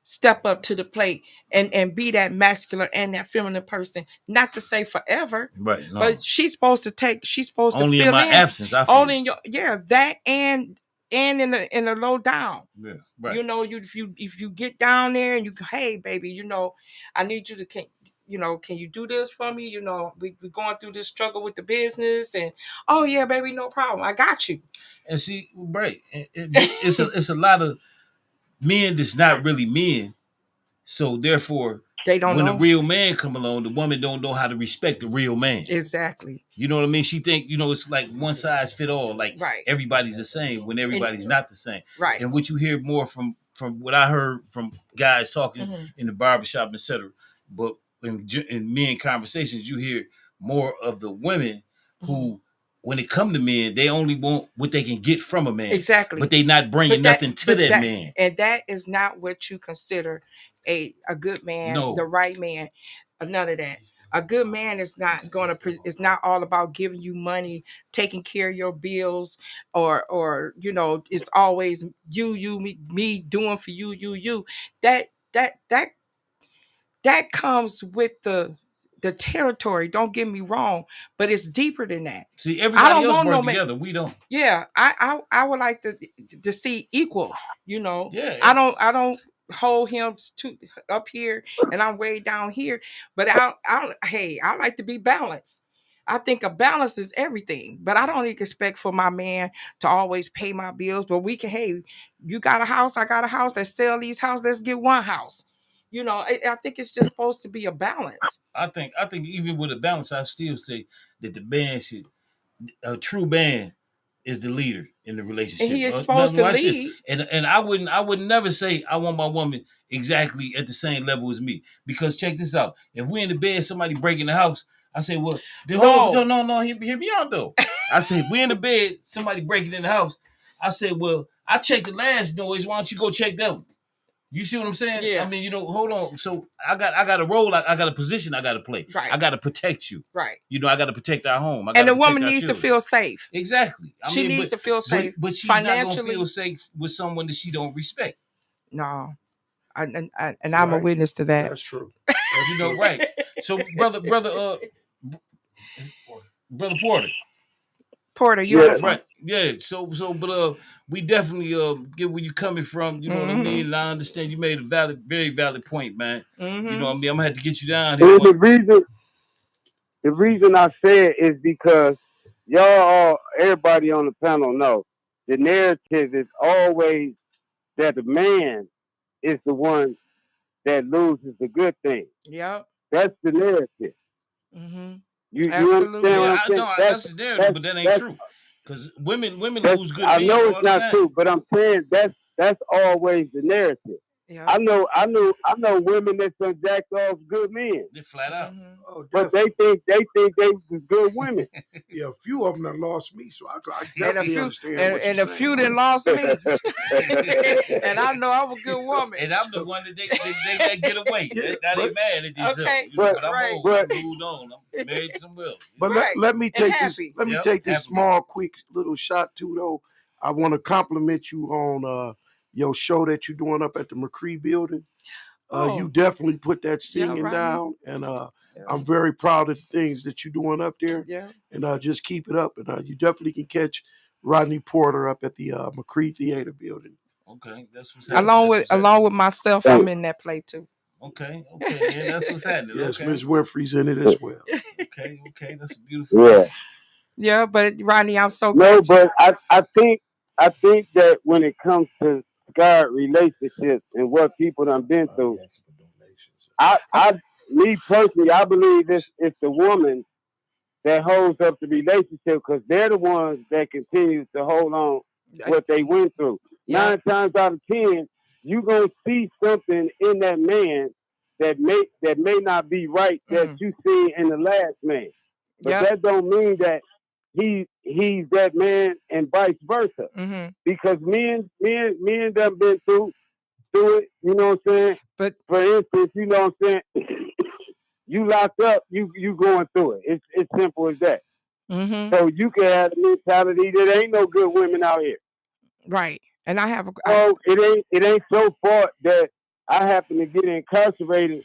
step up to the plate and be that masculine and that feminine person, not to say forever, Right. No. but she's supposed to Only in fill my in absence, I feel. only in your, yeah, that and in the low down. Yeah. Right. You know, if you get down there and you go, hey baby, I need you to, can you do this for me? We're going through this struggle with the business, and oh yeah, baby, no problem, I got you. And see, right. But it's a lot of men that's not really men. So therefore, They don't when a know. real man come along, the woman don't know how to respect the real man. Exactly. You know what I mean? She think, it's like one size fit all. Like Right. everybody's the same when everybody's not the same. Right. And what you hear more from what I heard from guys talking Mm-hmm. in the barbershop, etc. But in men conversations, you hear more of the women who, when it come to men, they only want what they can get from a man. Exactly. But they not bringing nothing to that man. And that is not what you consider a good man, No. the right man. None of that. A good man is not it's not all about giving you money, taking care of your bills, or it's always me doing for you. That that that that comes with the territory. Don't get me wrong, but it's deeper than that. See, I everybody don't else want work no man. together. We don't. Yeah, I would like to see equal. Yeah. I don't hold him to up here and I'm way down here, but I like to be balanced. I think a balance is everything, but I don't expect for my man to always pay my bills. But we can, hey, you got a house, I got a house. Let's sell these houses. Let's get one house. I think it's just supposed to be a balance. I think even with a balance, I still say that the band should, a true band is the leader in the And relationship. he is supposed to Watch this. lead. And I would never say I want my woman exactly at the same level as me. Because check this out. If we in the bed, somebody breaking the house, I say, well, hold on, no, hear me out though. I say, if we in the bed, somebody breaking in the house, I say, well, I checked the last noise. Why don't you go check that one? You see what I'm saying? Yeah. I mean, hold on. So I got a role. I got a position I got to play. Right. I got to protect you. Right. I got to protect our home. And the woman needs to feel safe. Exactly. She needs to feel safe. But she's not gonna feel safe with someone that she don't respect. No, and I'm a witness to that. That's true. Right. So, brother Porter, you're Yeah. right? Yeah. So, but we definitely get where you're coming from. You know what I mean? And I understand you made a very valid point, man. Mm-hmm. You know what I mean? I'm gonna have to get you down here. And the reason The reason I say it is because everybody on the panel know the narrative is always that the man is the one that loses the good thing. Yep. That's the narrative. Mm-hmm. You understand Absolutely. what Yeah, I'm I saying? know that's the narrative, but that ain't true. Because women lose good I men know it's all the not time. true, but I'm saying that's always the narrative. Yeah. I know women that done jacked off good men, They flat out. Mm-hmm. Oh, but they definitely. think they was good women. Yeah, a few of them done lost me, so I And a definitely few understand what you're and a saying. few that lost me. And I know I'm a good woman. And I'm the one that they let get away. Yeah, now they but mad at themselves. Okay, You know, but but I'm right. old. but I moved on. I'm married somewhere else. You but know? Right. let me And take this. happy. Let me Yep, take this happily. small, quick little shot too, though. I want to compliment you on your show that you're doing up at the McCree Building. You Oh, definitely put that yeah, singing Rodney. down, and Yeah. I'm very proud of the things that you're doing up there. Yeah. And just keep it up, and you definitely can catch Rodney Porter up at the McCree Theater Building. Okay, that's what's happening. Along with myself, I'm in that play too. Okay, yeah, that's what's happening. Yes, Okay, Miss Winfrey's in it as well. okay, that's a beautiful yeah. thing. Yeah, but Rodney, I'm so No, glad you. but I think that when it comes to scarred relationships and what people done been through, I me personally, I believe it's the woman that holds up the relationship because they're the ones that continue to hold on what they went through. Yeah. 9 times out of 10, you gonna see something in that man that may not be right that Mm. you see in the last man. But Yep. that don't mean that he's that man and vice versa. Mm-hmm. Because men done been through it, you know what I'm saying? But For instance, you know what I'm saying? You locked up, you going through it. It's simple as that. mm-hmm. So you can have the mentality that ain't no good women out here. Right. And I have So it ain't so far that I happen to get incarcerated,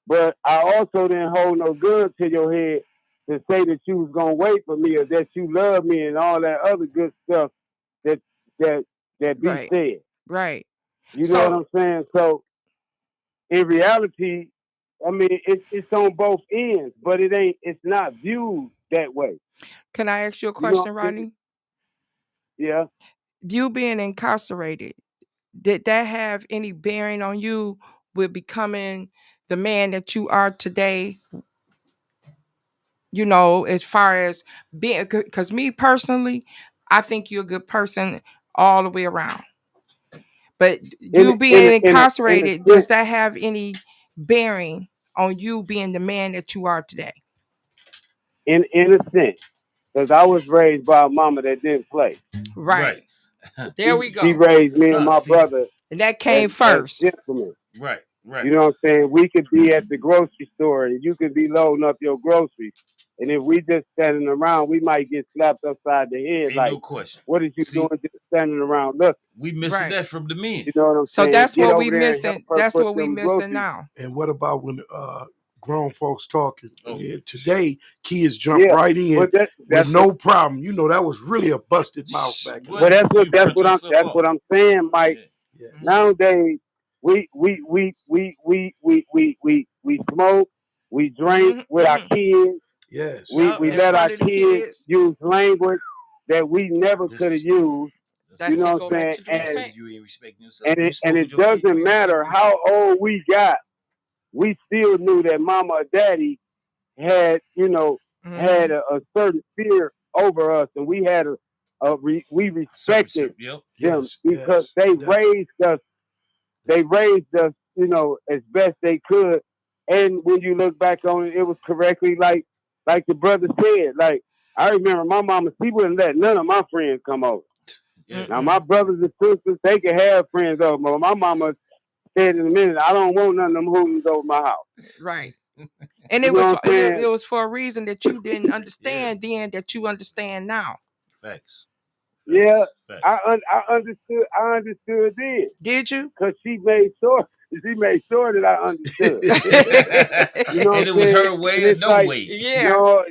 but I also didn't hold no gun to your head to say that you was gonna wait for me or that you love me and all that other good stuff that that that be right. said. Right. You know what So I'm saying? So in reality, I mean it's on both ends, but it's not viewed that way. can I ask you a You know question, what I'm saying? Rodney? Yeah. You being incarcerated, did that have any bearing on you with becoming the man that you are today? You know, as far as being, because me personally, I think you're a good person all the way around. But In you in being in a incarcerated, sense, does that have any bearing on you being the man that you are today? in a sense, because I was raised by a mama that didn't play. Right. Right. There we She go. raised me and No, my see, brother And that as came as first. gentlemen. right. You know what I'm saying? We could be at the grocery store and you could be loading up your groceries. And if we just standing around, we might get slapped upside the head Ain't no like, question. what is you See, doing just standing around looking? we missing Right. that from the men. You know what I'm So saying? that's Get what over we there and help missing. her That's put what we them missing groceries. now. And what about when grown folks talking? Oh, And today, kids jump Yeah. right in But with that's what no problem. You know, that was really a busted mouth back in the but what day. you front yourself that's up? what I'm saying, Mike. Yeah. Yes. Nowadays we smoke, we drink with our Mm-hmm. kids, Yes. Yep, we in let Yes. our front of the kids kids. use language that we never could have Disrespectful. used. That's You That's know to what go I'm back saying? to the They say respect. you ain't respecting yourself. And You it and smoke with it your kid, you doesn't ain't respecting matter yourself. how old we got, we still knew that mama or daddy had, Mm-hmm. had a certain fear over us, and we Certain, respected yep. them Yes. because Yes. they Definitely. raised us. They raised us, as best they could. And when you look back on it, it was correctly like the brother said. Like I remember my mama, she wouldn't let none of my friends come over. Yeah. Now my Mm-mm. brothers and sisters, they could have friends over, but my mama said in a minute, I don't want none of them hoodlums over my house. Right. And You it was know for, what I'm it saying? was for a reason that you didn't Yeah. understand then that you understand now. Facts. Yeah, Facts. I understood. I understood then Did you? because she made sure that I understood. You know what And I'm it was saying? her And way or it's no like, way. Yeah. no,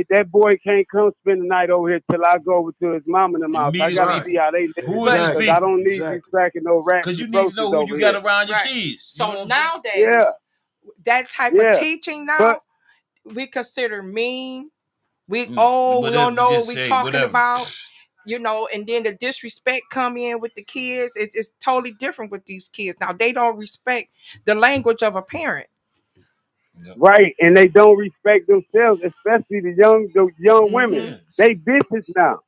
that boy can't come spend the night over here till I go over to his mom and them And house. meet I his got to Right. people. see how they live Who are But these because I Exactly. people? don't need you Exactly. cracking no rats Because and you need to know roaches who over you got here. around your right. kids. You know So what I'm saying? Yeah, nowadays, that type of yeah, teaching but now, we consider mean. We but we don't you know what just we say talking whatever. about. You know, and then the disrespect come in with the kids. It's totally different with these kids. Now they don't respect the language of a parent. Yep. Right, and they don't respect themselves, especially the young women. Mm-hmm. Yes. They bitches now.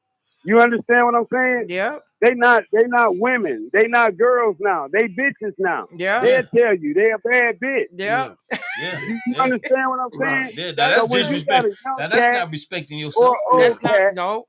You understand what I'm saying? Yep. They not women. They not girls now. They bitches now. Yep. They'll Yeah. tell you they a bad bitch. Yep. Yeah. You Yeah. understand what I'm Right. saying? Yeah. Now That's So that's when true. you got disrespect. a young Now that's cat not respecting or yourself. old That's not cat no.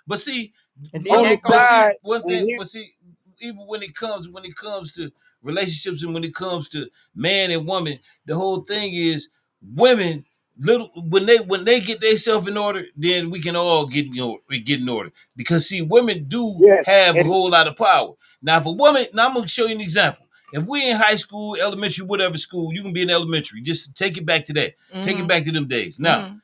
But see, And then on the that but goes. see, side one and thing. he, But see, even when it comes to relationships and when it comes to man and woman, the whole thing is women. Little when they get themselves in order, then we can all get in order. Because see, women do yes, have a and whole lot of power. Now, if a woman, now I'm gonna show you an example. If we in high school, elementary, whatever school, you can be in elementary. Just take it back to that. Take it Mm-hmm. back to them days. Now, Mm-hmm.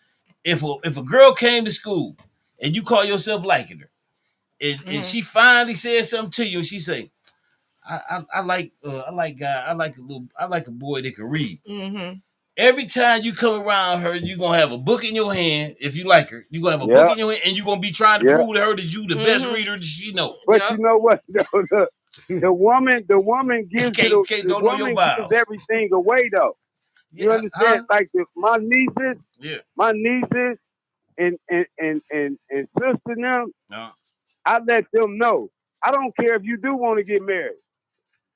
if a girl came to school and you call yourself liking her, and Mm-hmm. she finally said something to you, and she say, I like guy, I like a boy that can read. Mm-hmm. Every time you come around her, you're gonna have a book in your hand. If you like her, you're gonna have a book yeah, in your hand, and you're gonna be trying to yeah. prove to her that you the best Mm-hmm. reader that she know. But you Yep. know what? The woman gives it. Can't The don't know your woman gives vowels. everything away though. You Yeah, understand? huh? Like Yeah. my nieces and sister them, No. I let them know. I don't care if you do want to get married.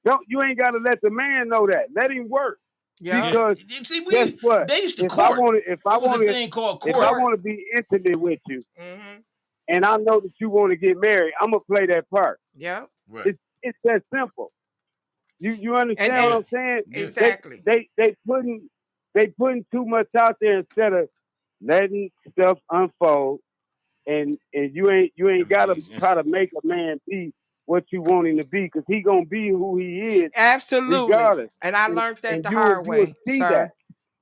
Don't you ain't got to let the man know that. Let him work Yep. Yeah. because See, guess what? they used to If I court. want to, if I It was a want to, thing called if I court. Court. want to be intimate with you, Mm-hmm. and I know that you want to get married, I'm gonna play that part. Yep. Right. It's that simple. You And understand what Yeah. I'm saying? Yeah. They exactly. they they putting they putting too much out there instead of letting stuff unfold. And you ain't gotta Everything's try to instant. make a man be what you want him to be because he gonna be who he is Absolutely. regardless. And I And, learned that and the you hard will way, see that.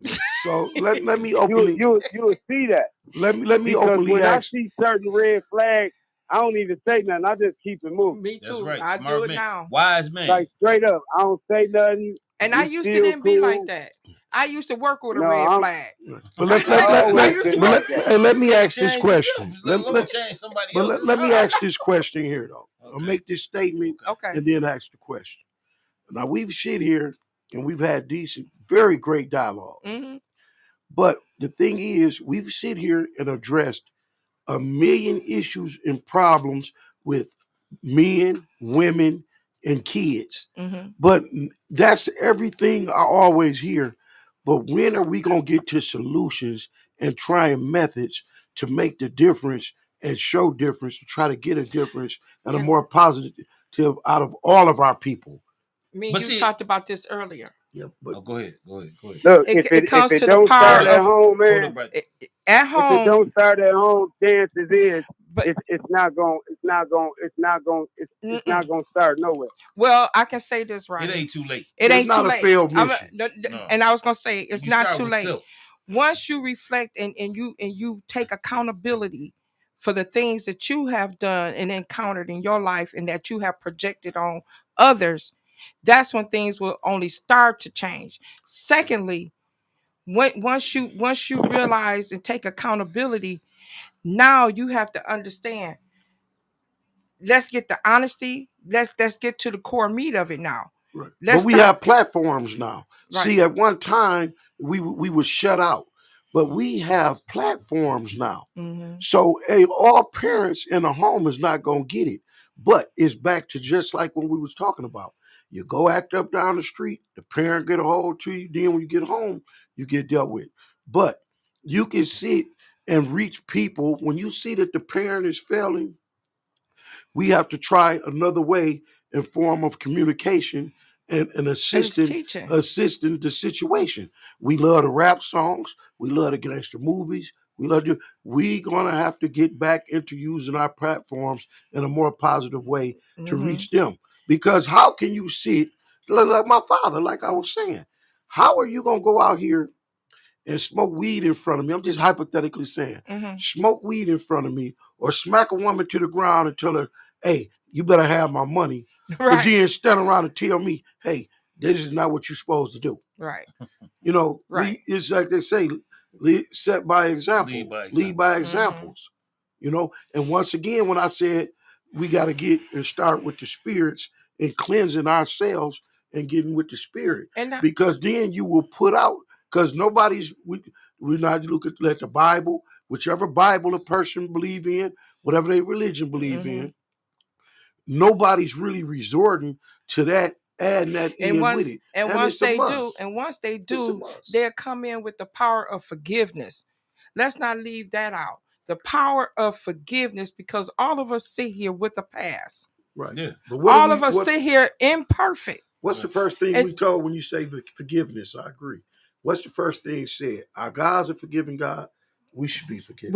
sir. So let me You openly you will see that let me because openly when I ask. see certain red flags, I don't even say nothing. I just keep it moving. Me That's too. right. I do Smart it man. now. Wise man. Like straight up, I don't say nothing. And I We used to still then be like cool. that. I used to work with a No, red flag. But I I always used to been but work. like that. let me Can't ask this change yourself. question. Let alone change somebody But else. It's let me hard. ask this question here though. I'll Okay. make this statement Okay. Okay. and then ask the question. Now we've sit here and we've had decent, very great dialogue. Mm-hmm. But the thing is, we've sit here and addressed a million issues and problems with men, women, and kids. Mm-hmm. But that's everything I always hear. But when are we going to get to solutions and trying methods to make the difference and show difference to try to get a difference and a Yeah. more positive out of all of our people? Me and But you see, talked about this earlier. Yeah, but oh, go ahead. Go ahead. Go ahead. Look, It, if it it if comes it to the don't power start Hold at up. of home, Hold man. up, right. at If it home, don't start at home, chances is but it's not mm-mm. gonna start nowhere. Well, I can say this It right here. ain't too late. It it's ain't too not a late. failed mission. No. And I was gonna say it's You not start too with late. self. Once you reflect and you take accountability for the things that you have done and encountered in your life and that you have projected on others, that's when things will only start to change. Secondly, once you realize and take accountability, now you have to understand. Let's get the honesty. Let's get to the core meat of it now. Right. But Let's we stop. have platforms now. Right. See, at one time we were shut out, but we have platforms now. Mm-hmm. So all parents in a home is not gonna get it. But it's back to just like when we was talking about. You go act up down the street, the parent get a hold to you, then when you get home, you get dealt with. But you can sit and reach people when you see that the parent is failing. We have to try another way in form of communication and And it's assisting teaching. the situation. We love the rap songs. We love the gangster movies. We gonna have to get back into using our platforms in a more positive way to Mm-hmm. reach them. Because how can you sit like my father, like I was saying? How are you gonna go out here and smoke weed in front of me? I'm just hypothetically saying, Mm-hmm. smoke weed in front of me or smack a woman to the ground and tell her, hey, you better have my money. But Right. then stand around and tell me, hey, this is not what you're supposed to do. Right. You know, Right. it's like they say, set by example. Lead by examples. And once again, when I said we got to get and start with the spirits and cleansing ourselves and getting with the spirit, because then you will put out, because we're not looking at the Bible, whichever Bible a person believe in, whatever their religion believe in, nobody's really resorting to that, adding that in with it. And once they do, they'll come in with the power of forgiveness. Let's not leave that out. The power of forgiveness, because all of us sit here with a past. Right. Yeah. But all of us sit here imperfect. What's the first thing we told when you say forgiveness? I agree. What's the first thing said? Our God's a forgiving God. We should be forgiven.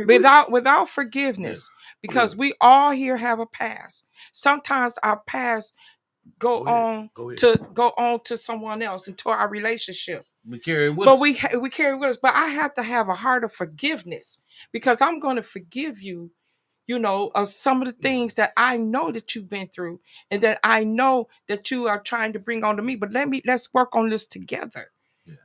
Without forgiveness, because we all here have a past. Sometimes our past go on to someone else, into our relationship. We carry it with us. We carry it with us. But I have to have a heart of forgiveness, because I'm going to forgive you, of some of the things that I know that you've been through and that I know that you are trying to bring onto me. But let's work on this together.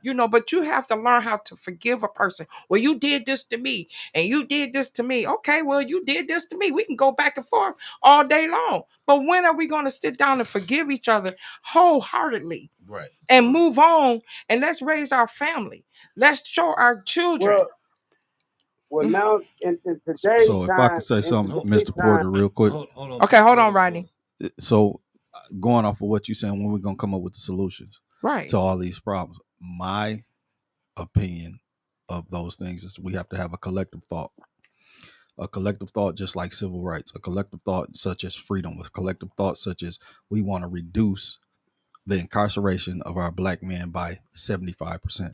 But you have to learn how to forgive a person. Well, you did this to me and you did this to me. Okay, well, you did this to me. We can go back and forth all day long. But when are we going to sit down and forgive each other wholeheartedly? Right. And move on, and let's raise our family. Let's show our children. Well, now in today's so if time, I could say something, Mr. Porter, real quick. Hold on. Okay, hold on, Rodney. So going off of what you're saying, when we're going to come up with the solutions to all these problems, my opinion of those things is we have to have a collective thought. A collective thought just like civil rights, a collective thought such as freedom, a collective thought such as we want to reduce the incarceration of our black men by 75%.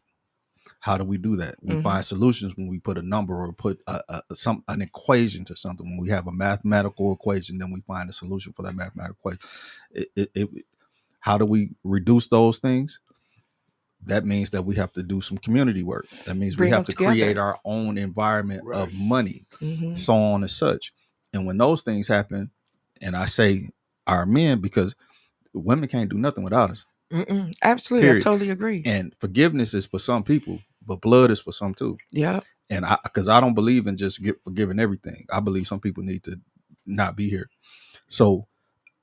How do we do that? We find solutions when we put a number or put an equation to something. When we have a mathematical equation, then we find a solution for that mathematical equation. How do we reduce those things? That means that we have to do some community work. That means we have to create our own environment of money, so on and such. And when those things happen, and I say our men, because women can't do nothing without us. Absolutely. Period. I totally agree. And forgiveness is for some people, but blood is for some too. Yeah. And because I don't believe in just forgiving everything. I believe some people need to not be here. So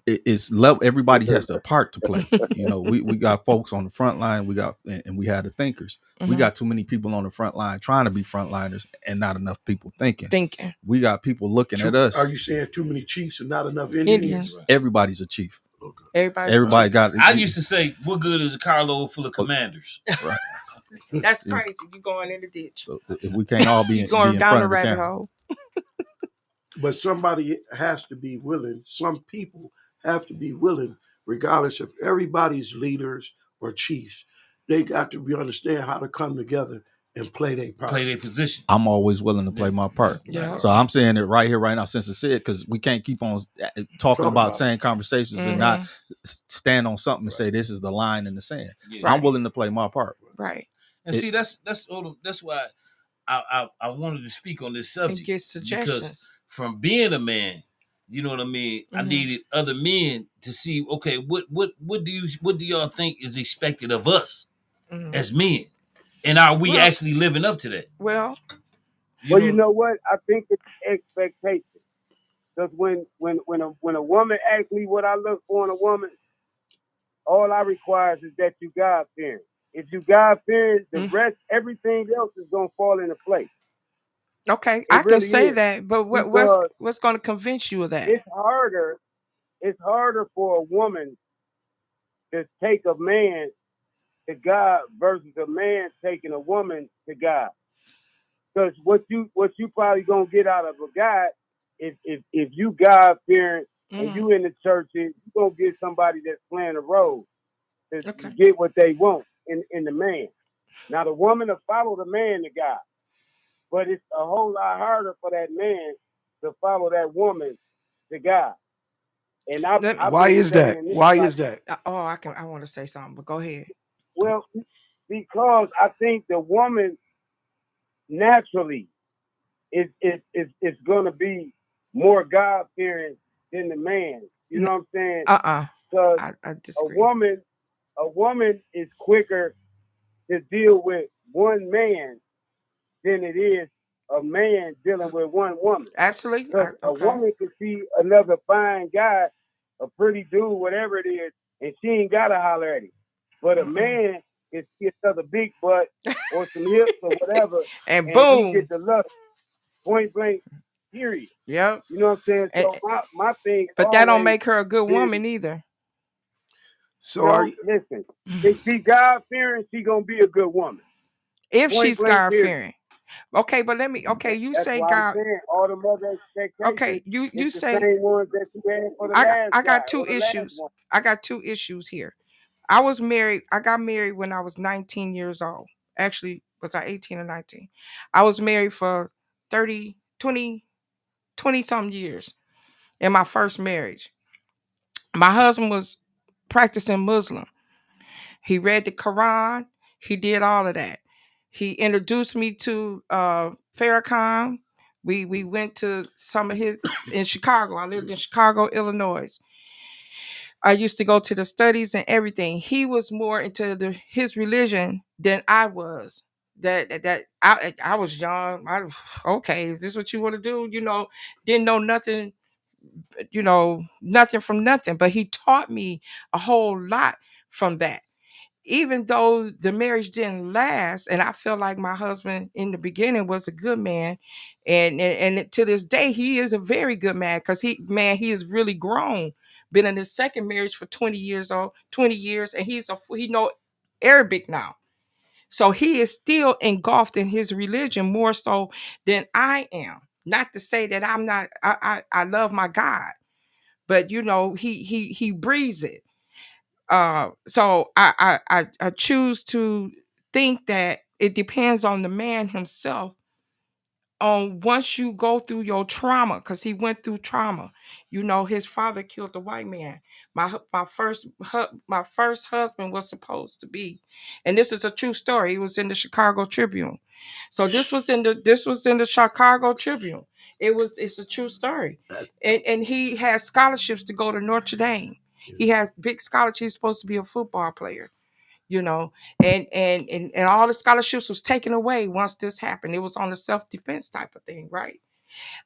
it's level. Everybody has a part to play. We got folks on the front line. We had the thinkers. We got too many people on the front line trying to be frontliners and not enough people thinking. We got people looking at us. Are you saying too many chiefs and not enough Indians? Right. Everybody's a chief. Okay. Everybody got it. I used to say, what good is a carload full of commanders? Right. That's crazy. You going in the ditch. So if we can't all be going down the rabbit hole. But somebody has to be willing. Some people have to be willing, regardless if everybody's leaders or chiefs. They got to understand how to come together and play their part. Play their position. I'm always willing to play my part. Yeah. So I'm saying it right here, right now, since it's said, because we can't keep on talking about same conversations and not stand on something and say this is the line in the sand. Yeah. I'm willing to play my part. Right. And see, that's why I wanted to speak on this subject. And get suggestions. Because from being a man, you know what I mean, I needed other men to see, okay, what do y'all think is expected of us as men? And are we actually living up to that? Well, you know what? I think it's expectation. Because when a woman asks me what I look for in a woman, all I require is that you God fearing. If you God fearing, the rest, everything else is gonna fall into place. Okay, I can say that, but what's going to convince you of that? It's harder for a woman to take a man to God versus a man taking a woman to God. Because what you probably gonna get out of a guy, if you God fearing and you in the church, you gonna get somebody that's playing a role to get what they want in the man. Now the woman will follow the man to God, but it's a whole lot harder for that man to follow that woman to God. And why is that? Why is that? I want to say something, but go ahead. Well, because I think the woman naturally is going to be more God fearing than the man. You know what I'm saying? Because I disagree. A woman is quicker to deal with one man than it is a man dealing with one woman. Absolutely. Because a woman can see another fine guy, a pretty dude, whatever it is, and she ain't gotta holler at him. But a man can see another big butt or some hips or whatever, and he boom. get the lust. Point blank, period. Yep. You know what I'm saying? So my thing. But that don't make her a good woman either. So listen, if she God fearing, she gonna be a good woman. If she's God fearing. Okay, but let me. Okay, you That's say why God. I'm saying all the mother expectations. Okay, you say the same ones that you had for the last I got guy two issues. I got two issues here. I was married. I got married when I was 19 years old. Actually, was I 18 or 19? I was married for 30, 20 some years in my first marriage. My husband was practicing Muslim. He read the Quran. He did all of that. He introduced me to Farrakhan. We went to some of his in Chicago. I lived in Chicago, Illinois. I used to go to the studies and everything. He was more into his religion than I was. I was young. Okay, is this what you want to do? Didn't know nothing. Nothing from nothing. But he taught me a whole lot from that. Even though the marriage didn't last, and I feel like my husband in the beginning was a good man, and to this day he is a very good man because he is really grown. Been in his second marriage for 20 years, and he know Arabic now. So he is still engulfed in his religion more so than I am. Not to say that I'm not. I love my God, but he breathes it. So I choose to think that it depends on the man himself on once you go through your trauma, because he went through trauma. His father killed a white man. My first husband was supposed to be, and this is a true story. It was in the Chicago Tribune. So this was in the Chicago Tribune. It's a true story. And he had scholarships to go to Notre Dame. He has big scholarships. He's supposed to be a football player. And all the scholarships was taken away once this happened. It was on a self-defense type of thing, right?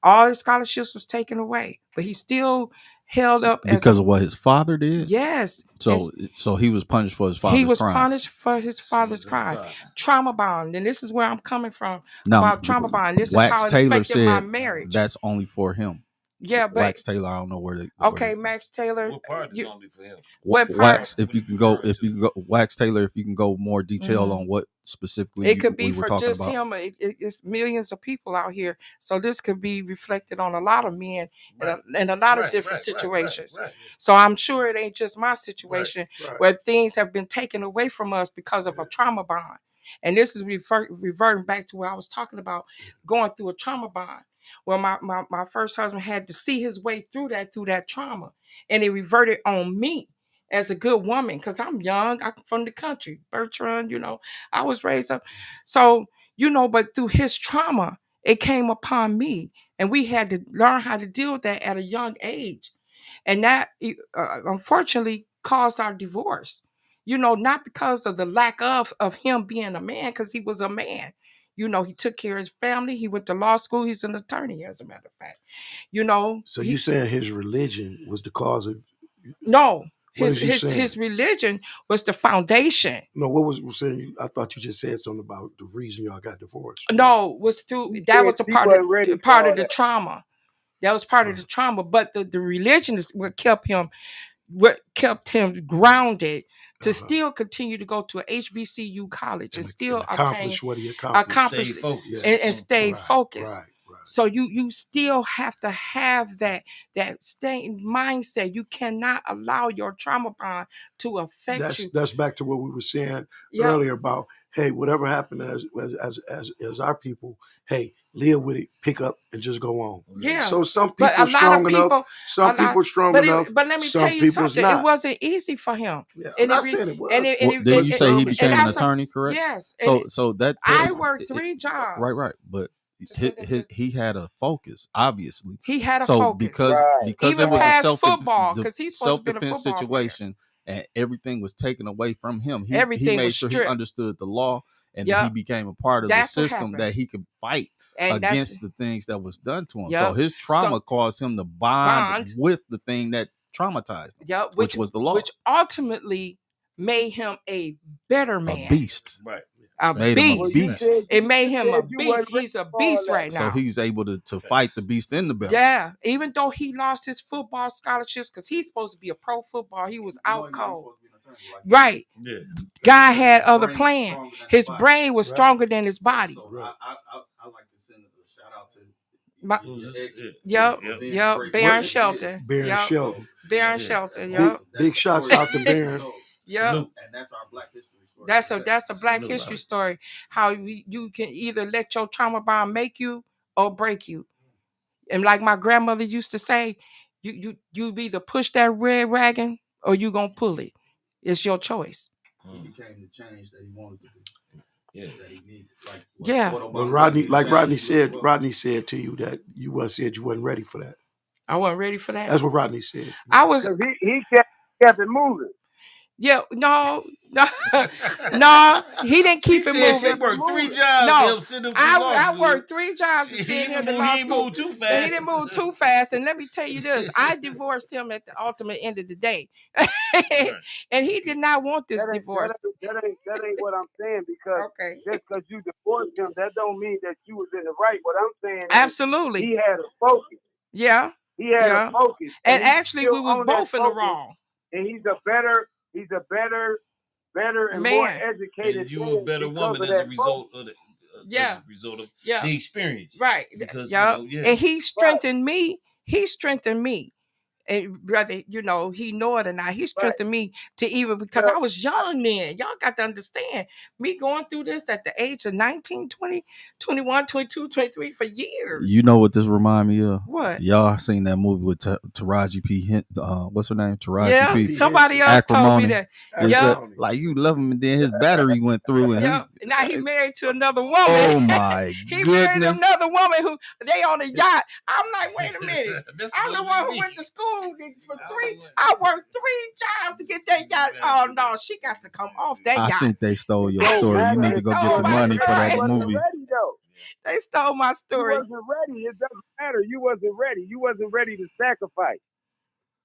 All the scholarships was taken away, but he still held up because of what his father did. Yes. So he was punished for his father's crimes. He was punished for his father's crime. Trauma bond, and this is where I'm coming from about trauma bond. This is how it affected my marriage. That's only for him. Yeah, but Wax Taylor, I don't know where. Okay, Max Taylor. What part is only for him? What part? Wax, if you can go, Wax Taylor, if you can go more detail on what specifically it could be for just about. him. It's millions of people out here, so this could be reflected on a lot of men in a lot of different situations. Right. So I'm sure it ain't just my situation where things have been taken away from us because of a trauma bond. And this is reverting back to what I was talking about, going through a trauma bond. Well, my first husband had to see his way through that trauma, and it reverted on me as a good woman because I'm young. I'm from the country, Bertrand. I was raised up, so But through his trauma, it came upon me, and we had to learn how to deal with that at a young age, and that unfortunately caused our divorce. Not because of the lack of him being a man, because he was a man. He took care of his family. He went to law school. He's an attorney, as a matter of fact. So you saying his religion was the cause of? No, his religion was the foundation. No, what was saying? I thought you just said something about the reason y'all got divorced. No, was through that was the part of the trauma. That was part of the trauma. But the religion is what kept him grounded to still continue to go to a HBCU college and still accomplish what he accomplished, and stay focused. Right. So you still have to have that same mindset. You cannot allow your trauma bond to affect you. That's back to what we were saying earlier about, hey, whatever happened as our people, hey, live with it, pick up, and just go on. Yeah. So some people are strong enough. Some people strong enough. But let me tell you something. It wasn't easy for him. Yeah, I'm not saying it was. Did you say he became an attorney? Correct. Yes. So that I worked 3 jobs. Right. But he had a focus. Obviously, he had a focus. Because even it was past a football, because he's supposed to be a football situation, player. and everything was taken away from him. He Everything made was sure he stripped. understood the law, and Yep. he became a part of That's the what system happened. that he could fight And against the things that was done to him. Yep. So his trauma caused him to bond with the thing that traumatized him, yep, which was the law, which ultimately made him a better man, a beast. Right. A Made beast. him a beast. It made him a said you beast. wasn't He's a ready for all beast that. right now. So he's able to fight the beast in the belly. Yeah, even though he lost his football scholarships because he's supposed to be a pro football, he was out cold. Right. Yeah. God had other plans. His brain was stronger than his body. So I like to send a shout out to Baron Shelton. Baron Shelton. Baron Shelton. Big shouts out to Baron. Salute. And that's our Black History story. That's a Black History story. How you can either let your trauma bond make you or break you. And like my grandmother used to say, you either push that red wagon or you gonna pull it. It's your choice. He became the change that he wanted to be. Yeah. That he needed. But Rodney said to you that you said you wasn't ready for that. I wasn't ready for that. That's what Rodney said. I was. He kept it moving. Yeah, no, he didn't keep it moving. She worked 3 jobs. No, I worked 3 jobs to send him to law school. He moved too fast. He didn't move too fast. And let me tell you this: I divorced him at the ultimate end of the day, and he did not want this divorce. That ain't what I'm saying, because just because you divorced him, that don't mean that you was in the right. What I'm saying is, absolutely, he had a focus. Yeah, he had a focus, and actually, we were both in the wrong. And he's a better and more educated. And you a better woman as a result of the experience, right? Because and he strengthened me. He strengthened me. And brother, he know it or not, he strengthened me to even, because I was young then. Y'all got to understand, me going through this at the age of 19, 20, 21, 22, 23 for years. You know what this remind me of? What? Y'all seen that movie with Taraji P. What's her name? Taraji P. Somebody else told me that. Like, you love him, and then his battery went through, and now he married to another woman. Oh my he goodness! Married another woman who they on a yacht. I'm like, wait a minute. I'm the one who went to school for 3. I worked 3 jobs to get that yacht. Oh no, she got to come off that yacht. I think they stole your story. You need to go get the money for that movie. They stole my story. You wasn't ready. It doesn't matter. You wasn't ready. You wasn't ready to sacrifice.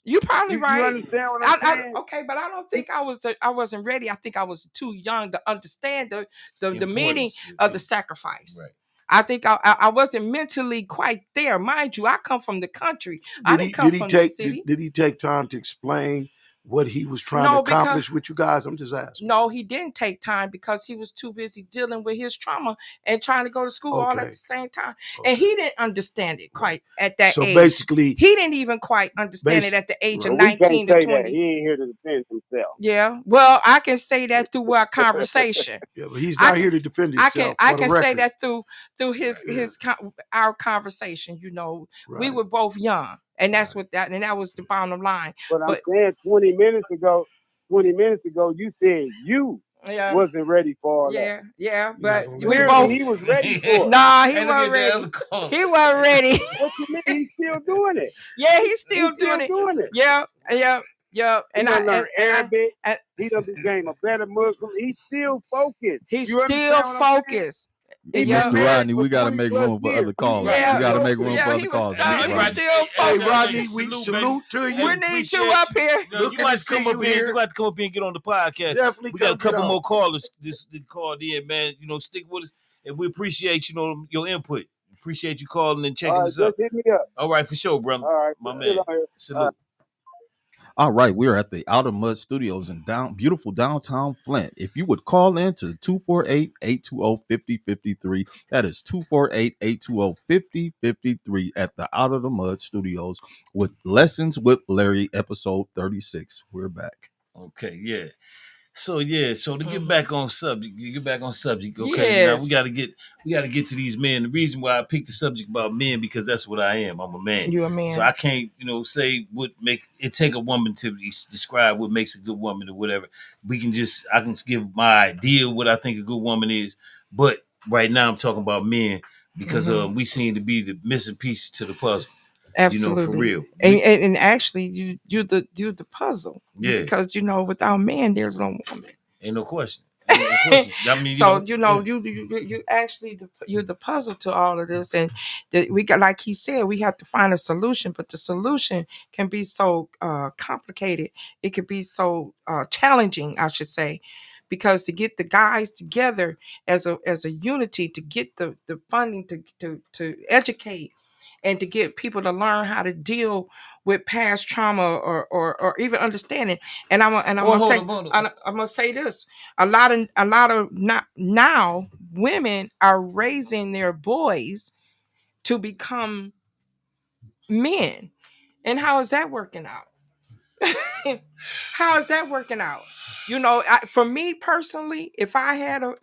You probably right. You understand what I'm saying? Okay, but I don't think I wasn't ready. I think I was too young to understand the meaning of the sacrifice. Right. I think I wasn't mentally quite there. Mind you, I come from the country. I didn't come from the city. Did he take time to explain what he was trying to accomplish with you guys? I'm just asking. No, he didn't take time because he was too busy dealing with his trauma and trying to go to school all at the same time. And he didn't understand it quite at that age. So basically, he didn't even quite understand it at the age of 19 to 20. That. He ain't here to defend himself. Yeah, well, I can say that through our conversation. Yeah, but he's not here to defend himself. I can say that through our conversation. We were both young. And that's that was the bottom line. But I'm saying 20 minutes ago, you said you wasn't ready for all that. Yeah, but he was ready for it. Nah, he wasn't ready. He wasn't ready. What you mean? He's still doing it. Yeah, he's still doing it. Yeah. And he learned Arabic. He done became a better Muslim. He's still focused. He's still focused. Hey, Mr. Rodney, we got to make room for other callers. We got to make room for other callers. Hey, Rodney, we salute to you. We need you up here. You got to come up here. You got to come up here and get on the podcast. Definitely. We got a couple more callers this called in, man. Stick with us, and we appreciate your input. Appreciate you calling and checking us out. Hit me up. All right, for sure, brother. All right, my man. Salute. All right, we're at the Outer Mud Studios in beautiful downtown Flint. If you would call in to 248-820-5053, that is 248-820-5053 at the Out of the Mud Studios with Lessons with Larry, episode 36. We're back. Okay, yeah. So to get back on subject, okay. Yes. Now we gotta get to these men. The reason why I picked the subject about men, because that's what I am. I'm a man. You're a man. So I can't, say what make it take a woman to describe what makes a good woman or whatever. I can give my idea of what I think a good woman is. But right now I'm talking about men because we seem to be the missing piece to the puzzle. Absolutely. For real. And actually, you're the puzzle. Yeah. Because without man, there's no woman. Ain't no question. I mean, so you actually you're the puzzle to all of this, and we got, like he said, we have to find a solution. But the solution can be so complicated. It could be so challenging, I should say, because to get the guys together as a unity, to get the funding to educate, and to get people to learn how to deal with past trauma or even understanding. And I'm gonna say this: a lot of not now women are raising their boys to become men. And how is that working out? How is that working out? For me personally, if I had a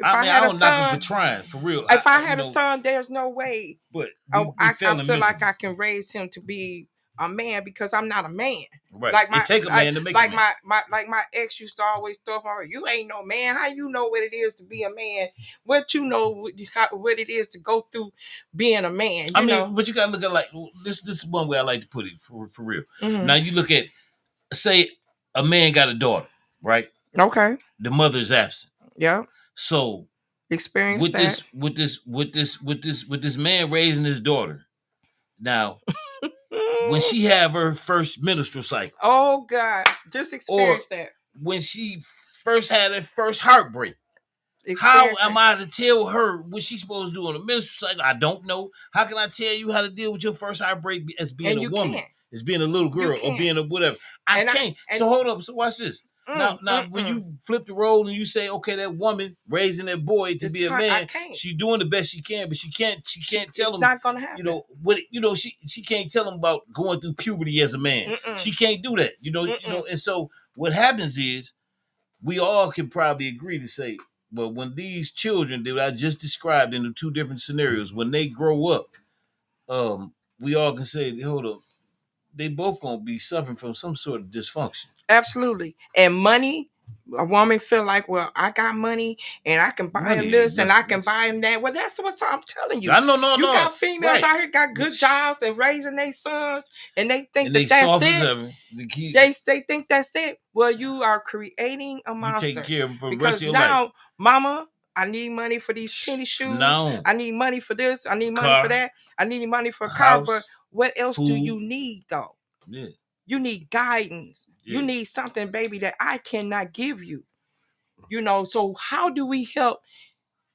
son, for trying, for real. If I had a son, there's no way. But I feel like I can raise him to be a man, because I'm not a man. Right. It take a man to make like a man. my ex used to always throw up on, you ain't no man. How you know what it is to be a man? What you know what it is to go through being a man? I mean, but you gotta look at like this. This is one way I like to put it for real. Mm-hmm. Now you look at, say, a man got a daughter, right? Okay. The mother's absent. Yeah. So experience with this man raising his daughter. Now, when she have her first menstrual cycle. Oh God, just experience that. When she first had her first heartbreak. How am I to tell her what she's supposed to do on a menstrual cycle? I don't know. How can I tell you how to deal with your first heartbreak as being a woman, as being a little girl, or being a whatever? I can't. So hold up. So watch this. Now, when you flip the role and you say, okay, that woman raising that boy to be a man, she's doing the best she can, but she can't tell him. It's not gonna happen. She can't tell him about going through puberty as a man. She can't do that. And so what happens is, we all can probably agree to say, but when these children that I just described in the two different scenarios, when they grow up, we all can say, hold up, they both gonna be suffering from some sort of dysfunction. Absolutely. And money, a woman feel like, well, I got money and I can buy him this and I can buy him that. Well, that's what I'm telling you. I know, you got females out here got good jobs and raising their sons, and they think that's it. They think that's it. Well, you are creating a monster. You take care of them for the rest of your life. Mama, I need money for these tennis shoes. No. I need money for this. I need money for that. I need money for a car. But what else do you need, though? Yeah. You need guidance. Yeah. You need something, baby, that I cannot give you. So how do we help?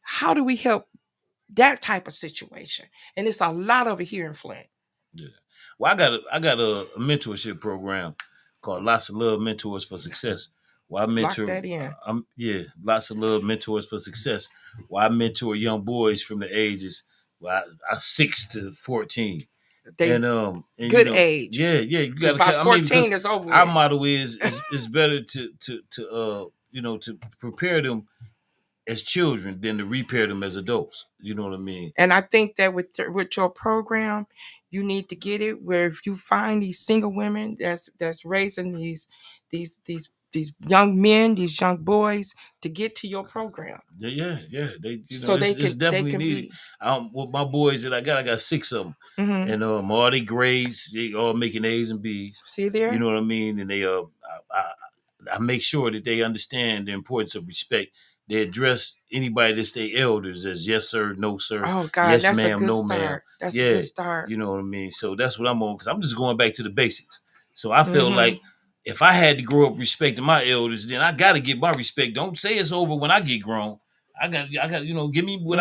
How do we help that type of situation? And it's a lot of it here in Flint. Yeah. Well, I got a mentorship program called Lots of Love Mentors for Success. Well, I mentor. Lock that in. Lots of Love Mentors for Success. Well, I mentor young boys from the ages 6 to 14. And good age. Yeah. You got about 14 is over. Our motto is better to prepare them as children than to repair them as adults. You know what I mean? And I think that with your program, you need to get it where if you find these single women that's raising these young men, these young boys, to get to your program. Yeah. It's definitely needed. With my boys that I got 6 of them, mm-hmm. and all they grades, they all making A's and B's. See there? You know what I mean? And they I make sure that they understand the importance of respect. They address anybody that's their elders as yes sir, no sir. Oh God, yes that's ma'am, a good no start. ma'am. That's a good start. You know what I mean? So that's what I'm on, because I'm just going back to the basics. So I feel like if I had to grow up respecting my elders, then I got to get my respect. Don't say it's over when I get grown. I got give me what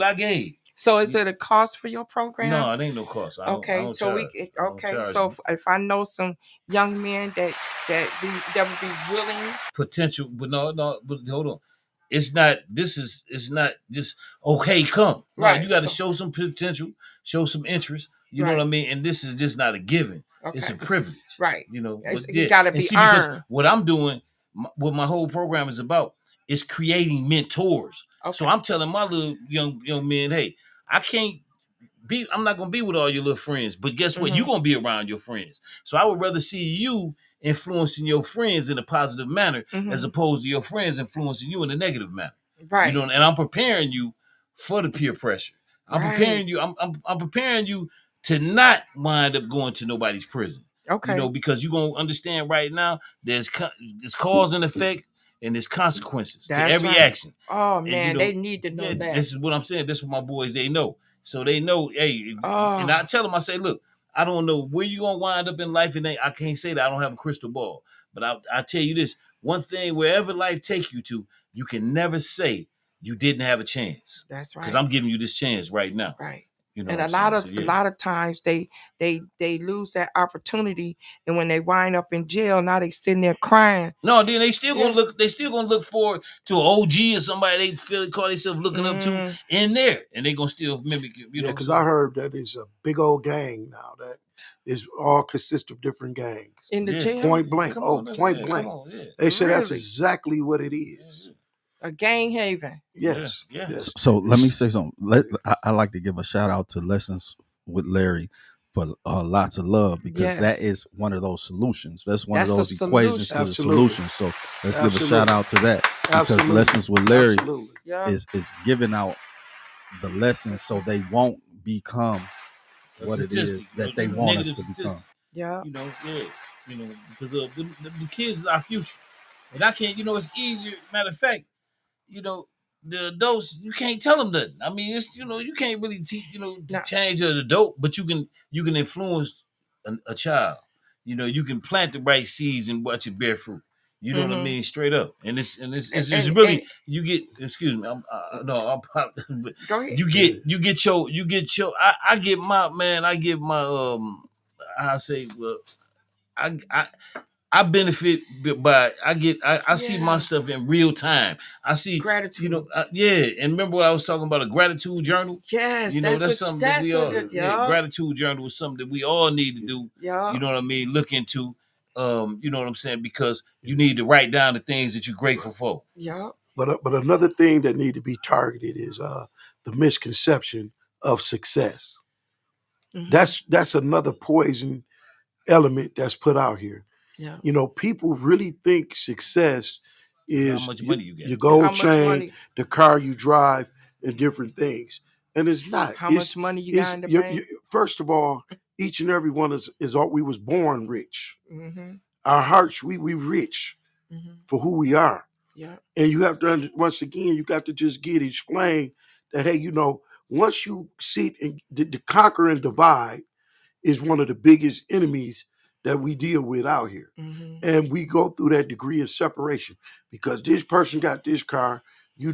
I gave. So is it a cost for your program? No, it ain't no cost. So if I know some young men that would be willing, potential, but but hold on. It's not just okay, come. Right. You got to show some potential, show some interest. You know what I mean? And this is just not a given. Okay. It's a privilege. Right. You got to be earned. What I'm doing, what my whole program is about, is creating mentors. Okay. So I'm telling my little young men, hey, I'm not going to be with all your little friends, but guess what? You're going to be around your friends. So I would rather see you influencing your friends in a positive manner as opposed to your friends influencing you in a negative manner. Right. And I'm preparing you for the peer pressure. I'm preparing you. I'm preparing you to not wind up going to nobody's prison. Okay. You know, because you're gonna understand right now there's cause and effect and there's consequences to every action. Oh And, man, they need to know that. This is what I'm saying. This is what my boys they know. So they know, hey, and I tell them, I say, look, I don't know where you're gonna wind up in life, and I can't say that I don't have a crystal ball. But I tell you this, one thing, wherever life take you to, you can never say you didn't have a chance. That's right. Because I'm giving you this chance right now. Right. You know, and a lot of times they lose that opportunity, and when they wind up in jail, now they sitting there crying. No, then they still gonna look. They still gonna look forward to an OG or somebody they feel call themselves looking up to in there, and they gonna still mimic. You know, because I heard that it's a big old gang now that is all consist of different gangs in the jail. Point blank. Point blank. They say that's exactly what it is. A gang haven. Yes. So let me say something. I like to give a shout out to Lessons with Larry for lots of love, because that is one of those solutions. That's one of those equations to the solution. So let's give a shout out to that, because Lessons with Larry is giving out the lessons so they won't become what it is that they want us to become. Yeah. You know, because the kids is our future. And I can't, it's easier. Matter of fact, the adults, you can't tell them nothing. I mean, it's, you can't really teach, change an adult, but you can influence a child. You can plant the right seeds and watch it bear fruit. You know what I mean? Straight up. And it's really, you get, excuse me, go ahead. You get your, I get my, I say, well, I benefit by I see my stuff in real time. I see gratitude. And remember what I was talking about, a gratitude journal? Yes, that's something that we all gratitude journal is something that we all need to do. Yeah. You know what I mean? Look into you know what I'm saying? Because you need to write down the things that you're grateful for. Yeah. But another thing that need to be targeted is the misconception of success. Mm-hmm. That's another poison element that's put out here. Yeah. People really think success is how much money you get, your gold chain, the car you drive, and different things. And it's not. How much money you got in the bank? First of all, each and every one is all, we was born rich. Mm-hmm. Our hearts, we rich for who we are. Yeah. And you have to, once again, you got to just explain that, hey, once you see and to conquer and divide is one of the biggest enemies that we deal with out here. Mm-hmm. And we go through that degree of separation because this person got this car, you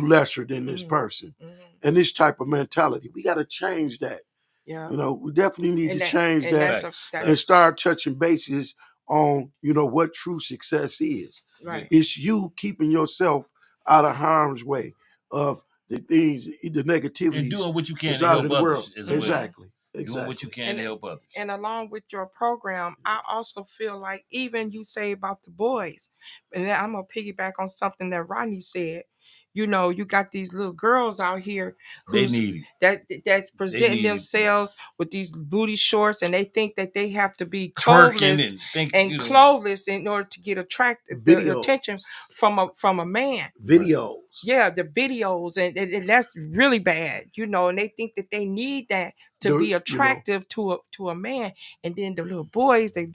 lesser than this person. Mm-hmm. And this type of mentality, we got to change that. Yeah. We definitely need to change that and start touching bases on, what true success is. Right. It's you keeping yourself out of harm's way of the things, the negativity. And doing what you can to help others. Exactly. Doing what you can to help others. And along with your program, I also feel like even you say about the boys, and I'm going to piggyback on something that Rodney said. You got these little girls out here that's presenting themselves with these booty shorts, and they think that they have to be clothesless clothesless in order to get attention from a man. Videos. Yeah, the videos, and that's really bad, and they think that they need that to be attractive to a man, and then the little boys, the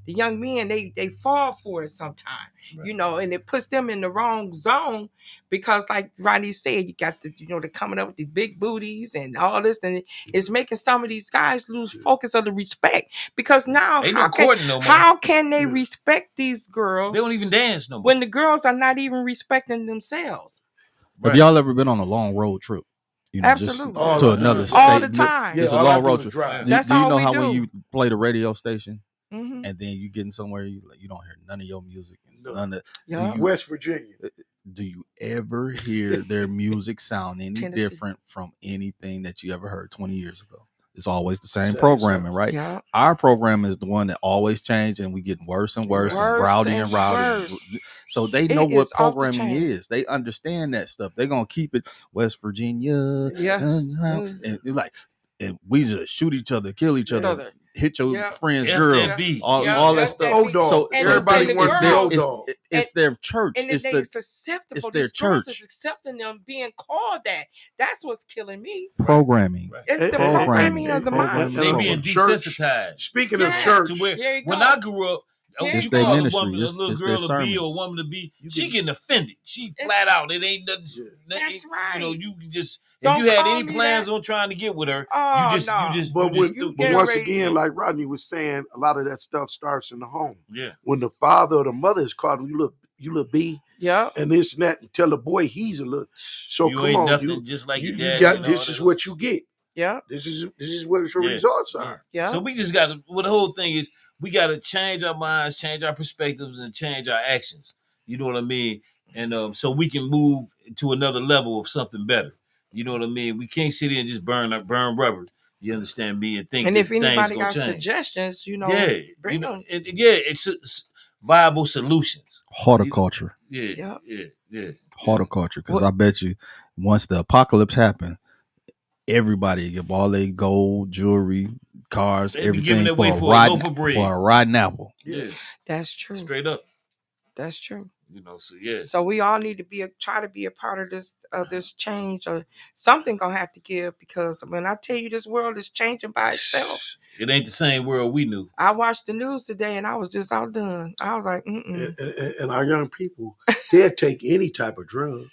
young men, they fall for it sometimes, right. And it puts them in the wrong zone because, like Rodney said, you got they're coming up with these big booties and all this, and it's making some of these guys lose focus of the respect because now how can they respect these girls? They don't even dance no more when the girls are not even respecting themselves. Have y'all ever been on a long road trip? Absolutely. Just to another state. All the time. It's a long road trip. That's do you all know we how do. when you play the radio station and then you getting somewhere you don't hear none of your music and none of West Virginia. Do you ever hear their music sound any different from anything that you ever heard 20 years ago? It's always the same programming, right? Yeah. Our program is the one that always changes, and we get worse and worse and rowdy and rowdy. So they know what programming is. They understand that stuff. They're gonna keep it West Virginia. Yeah. And you're like, and we just shoot each other, kill each other, hit your friend's girl, FFB. all that stuff. Road dog. Everybody wants to be road dog. It's their church. And it's acceptable. It's their These girls church. is accepting them being called that. That's what's killing me. Programming. Right. It's the programming of the mind. They being desensitized. Speaking of church, when I grew up, it's you their call ministry. a woman, a little girl a B or a woman to be, she getting offended. She flat out. It ain't nothing. That's right. You know, you can just Don't if you had call any me plans that. on trying to get with her, Oh, you just. But get once ready. again, like Rodney was saying, a lot of that stuff starts in the home. Yeah. When the father or the mother is called, you look B. Yeah. And this and that, and tell the boy he's a little. So you come ain't on, nothing just like your dad. You got this is what you get. Yeah. This is what your results are. Yeah. So we just got to. Well, the whole thing is we got to change our minds, change our perspectives, and change our actions. You know what I mean? And so we can move to another level of something better. You know what I mean? We can't sit here and just burn rubber. You understand me? And think. And that if anybody got change. suggestions, bring them. It's viable solutions. Horticulture. Yeah. Horticulture, because I bet you once the apocalypse happened, everybody give all their gold, jewelry, cars, everything for a loaf of bread. For a rotten apple. Yeah, that's true. Straight up, that's true. You know, so yeah. So we all need to try to be a part of this change, or something gonna have to give, because when I tell you this world is changing by itself, it ain't the same world we knew. I watched the news today and I was just outdone. I was like, and our young people, they'll take any type of drug.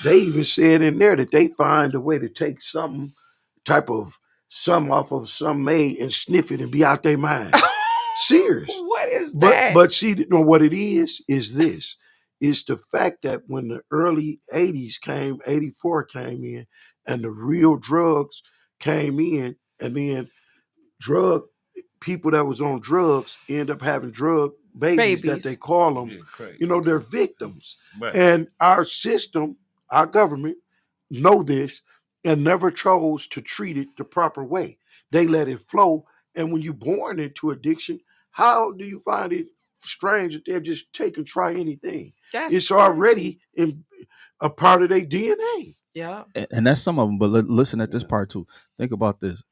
They even said in there that they find a way to take some off of some made and sniff it and be out their mind. Serious. What is that? But see, what it is this. It's the fact that when the early 80s came, 84 came in, and the real drugs came in, and then people that was on drugs end up having drug babies that they call them. Yeah, they're victims. Right. And our system, our government, know this and never chose to treat it the proper way. They let it flow. And when you're born into addiction, how do you find it strange that they'll just take and try anything? It's already in a part of their DNA. Yeah. And that's some of them. But listen at this part too. Think about this.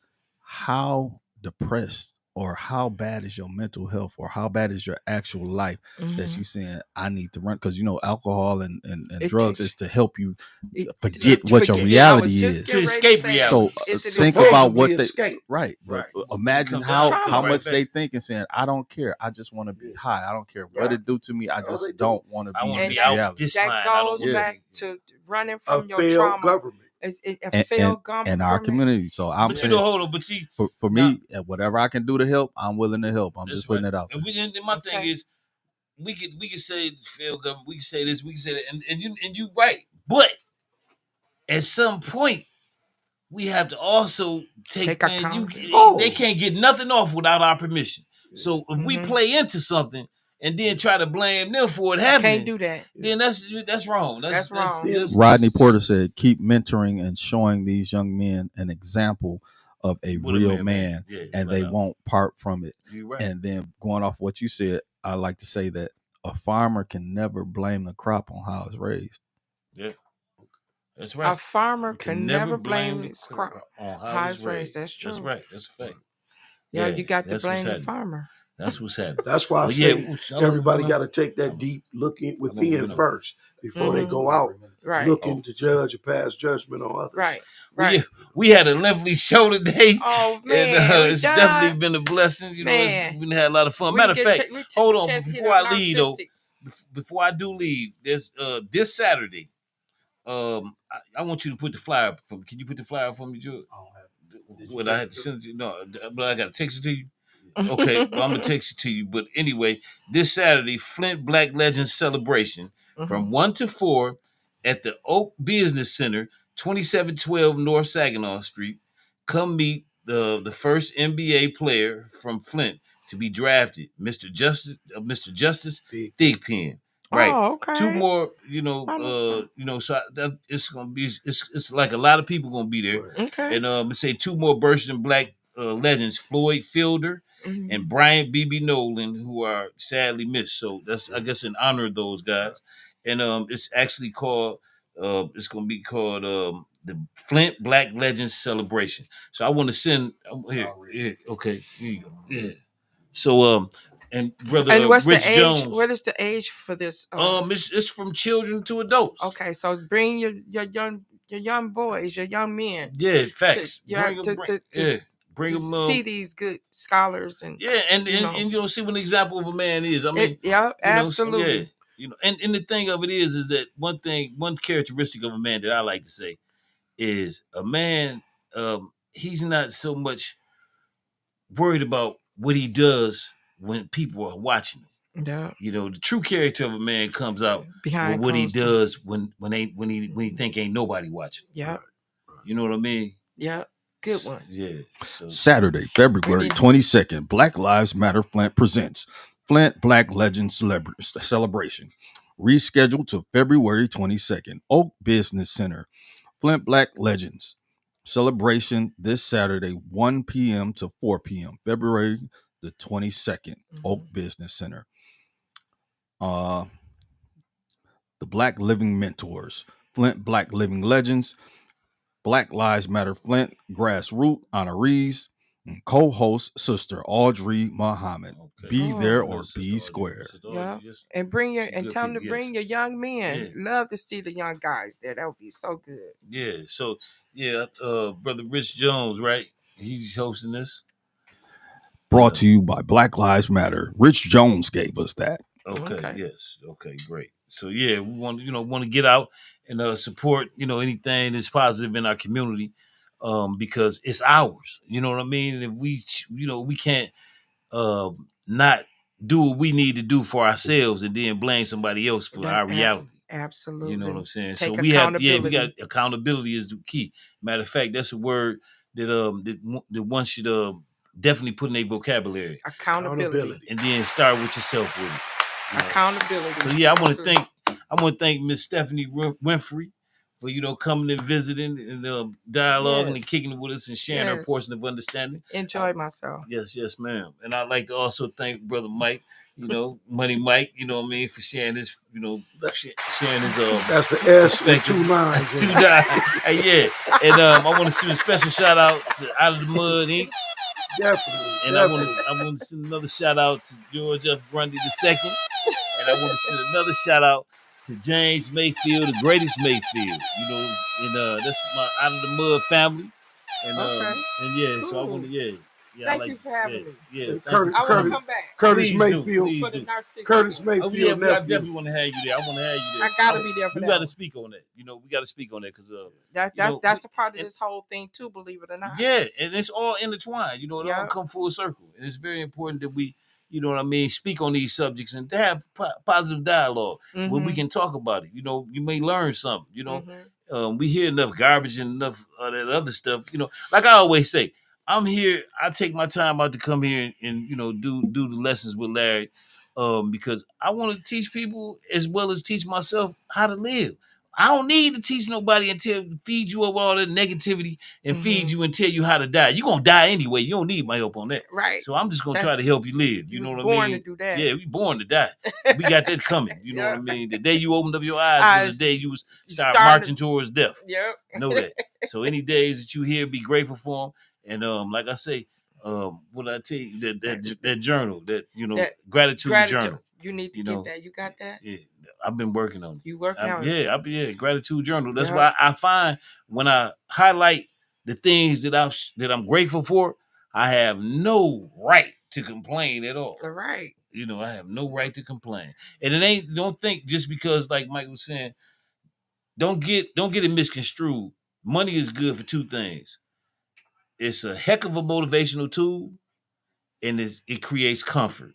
How depressed or how bad is your mental health, or how bad is your actual life that you saying I need to run? Because alcohol and drugs is to help you forget what your reality is, to escape reality. So think about what they right. Imagine how much they think and saying, I don't care, I just want to be high, I don't care what it do to me, I just don't want to be in reality. That goes back to running from your trauma. Government. And our community. So I'm saying, hold on, but see, for me, whatever I can do to help, I'm willing to help. I'm just putting it out there. And my thing is, we can say fail government, we can say this, we can say that, and you right, but at some point we have to also take account. They can't get nothing off without our permission. So if we play into something and then try to blame them for it happening, can't do that. Then that's wrong. That's wrong. Rodney Porter said, "Keep mentoring and showing these young men an example of a real man, and they won't part from it." Right. And then going off what you said, I like to say that a farmer can never blame the crop on how it's raised. Yeah, that's right. A farmer can never blame his crop on how it's raised. That's true. That's right. That's a fact. Yeah, you got to blame the farmer. That's what's happening. That's why I say everybody got to take that deep look within first before they go out looking to judge or pass judgment on others. Right. We had a lovely show today. Oh man, and, it's definitely been a blessing. You know, we had a lot of fun. Matter of fact, hold on before I leave though. Before I do leave, there's this Saturday. I want you to put the flyer for me. Can you put the flyer for me, George? What I had to send you? No, but I got to text it to you. Okay, well, I'm gonna text it to you. But anyway, this Saturday, Flint Black Legends Celebration from 1 to 4 at the Oak Business Center, 2712 North Saginaw Street. Come meet the first NBA player from Flint to be drafted, Mr. Justice Thigpen. Right. Oh, okay. 2 more, so it's gonna be it's like a lot of people gonna be there. Okay. And let's say 2 more Bursting Black legends, Floyd Fielder and Bryant B.B. Nolan, who are sadly missed. So that's, I guess, in honor of those guys. And it's actually called it's gonna be called the Flint Black Legends celebration. So I want to send here. Yeah, okay, here you go. Yeah. So and brother And what's Rich the age? Jones. What is the age for this? It's from children to adults. Okay, so bring your young boys, your young men. Yeah, facts. Bring them see these good scholars and and you'll see what an example of a man is. I mean, absolutely. And the thing of it is that one characteristic of a man that I like to say is a man. He's not so much worried about what he does when people are watching him. Yeah. The true character of a man comes out behind with what he does when he think ain't nobody watching. Yeah. You know what I mean? Yeah. Good one. Yeah. Saturday, February 22nd, Black Lives Matter Flint presents Flint Black Legends Celebration. Rescheduled to February 22nd, Oak Business Center. Flint Black Legends celebration this Saturday, 1 p.m. to 4 p.m., February the 22nd, Oak Business Center. The Black Living Mentors, Flint Black Living Legends, Black Lives Matter Flint grassroots honorees, and co-host Sister Audrey Muhammad. Okay. Be there or be square. Yeah, and tell them to bring your young men. Yeah. Love to see the young guys there. That would be so good. Yeah. So brother Rich Jones, right? He's hosting this. Brought to you by Black Lives Matter. Rich Jones gave us that. Okay. Yes. Okay. Great. So we want to get out and support anything that's positive in our community, because it's ours. You know what I mean? And if we can't not do what we need to do for ourselves and then blame somebody else for our reality. Absolutely. You know what I'm saying? Take so we got accountability is the key. Matter of fact, that's a word that one should definitely put in their vocabulary. Accountability. And then start with yourself with it. Accountability. So I want to thank Miss Stephanie Winfrey for coming and visiting and dialoguing and kicking it with us and sharing her portion of understanding. Enjoyed myself. Yes, ma'am. And I'd like to also thank Brother Mike, Money Mike, what I mean, for sharing this, sharing his that's an S with 2 lines. 2 lines. Hey, yeah. And I want to send a special shout out to Out of the Mud Inc. Definitely. And I want to send another shout out to George F. Grundy II. And I want to send another shout out to James Mayfield, the greatest Mayfield. And that's my Out of the Mud family. And cool. So I want to Thank you for having me. Yeah, I want to come back. Curtis Mayfield. Curtis Mayfield. I definitely want to have you there. I want to have you there. I gotta be there for that. We got to speak on that. We got to speak on that because that's the part of this whole thing too. Believe it or not. Yeah, and it's all intertwined. It all come full circle, and it's very important that we, speak on these subjects and to have positive dialogue where we can talk about it. You may learn something. We hear enough garbage and enough of that other stuff. Like I always say. I'm here. I take my time out to come here and do the lessons with Larry, because I want to teach people as well as teach myself how to live. I don't need to teach nobody until feed you of all that negativity and feed you and tell you how to die. You're gonna die anyway. You don't need my help on that. Right. So I'm just gonna try to help you live. You know what I mean? Born to do that. Yeah, we born to die. We got that coming. You know what I mean? The day you opened up your eyes was the day you start marching towards death. Yep. Know that. So any days that you hear, be grateful for them. And like I say, what I tell you, that journal, that gratitude journal. You need to get that. You got that? Yeah, I've been working on it. You working on it? Yeah, gratitude journal. That's why I find when I highlight the things that I'm grateful for, I have no right to complain at all. Right. I have no right to complain. And don't think just because, like Mike was saying, don't get it misconstrued. Money is good for 2 things. It's a heck of a motivational tool, and it creates comfort.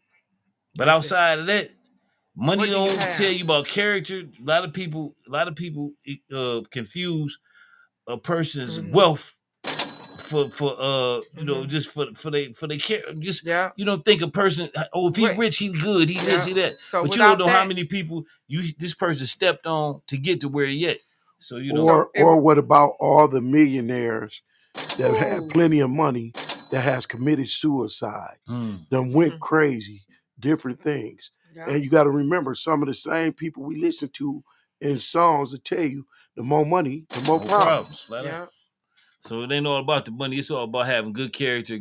But outside of that, money don't tell you about character. A lot of people confuse a person's wealth for just for they care. Just think a person. Oh, if he's rich, he's good. He this, he that. So but you don't know how many people this person stepped on to get to where he at. So or what about all the millionaires that had plenty of money that has committed suicide, them went crazy, different things. Yeah. And you got to remember, some of the same people we listen to in songs that tell you the more money, the more problems. Yeah. So it ain't all about the money. It's all about having good character,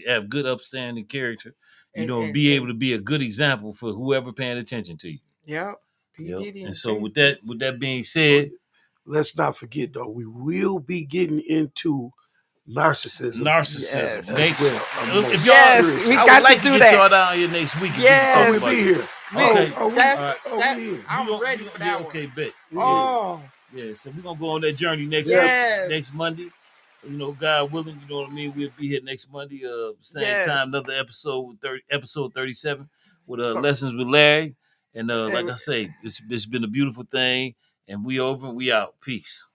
have good upstanding character. Be able to be a good example for whoever paying attention to you. Yep. And so with that being said, let's not forget though, we will be getting into narcissism. Yes. If y'all, we got to do that. Y'all down here next week. Yes. We'll be here. I'm ready for that one. Okay, bet. Oh. Yeah, so we're gonna go on that journey next Monday. God willing, you know what I mean. We'll be here next Monday, same time, another episode 37 with Lessons with Larry. And like I say, it's been a beautiful thing, and we over and we out. Peace.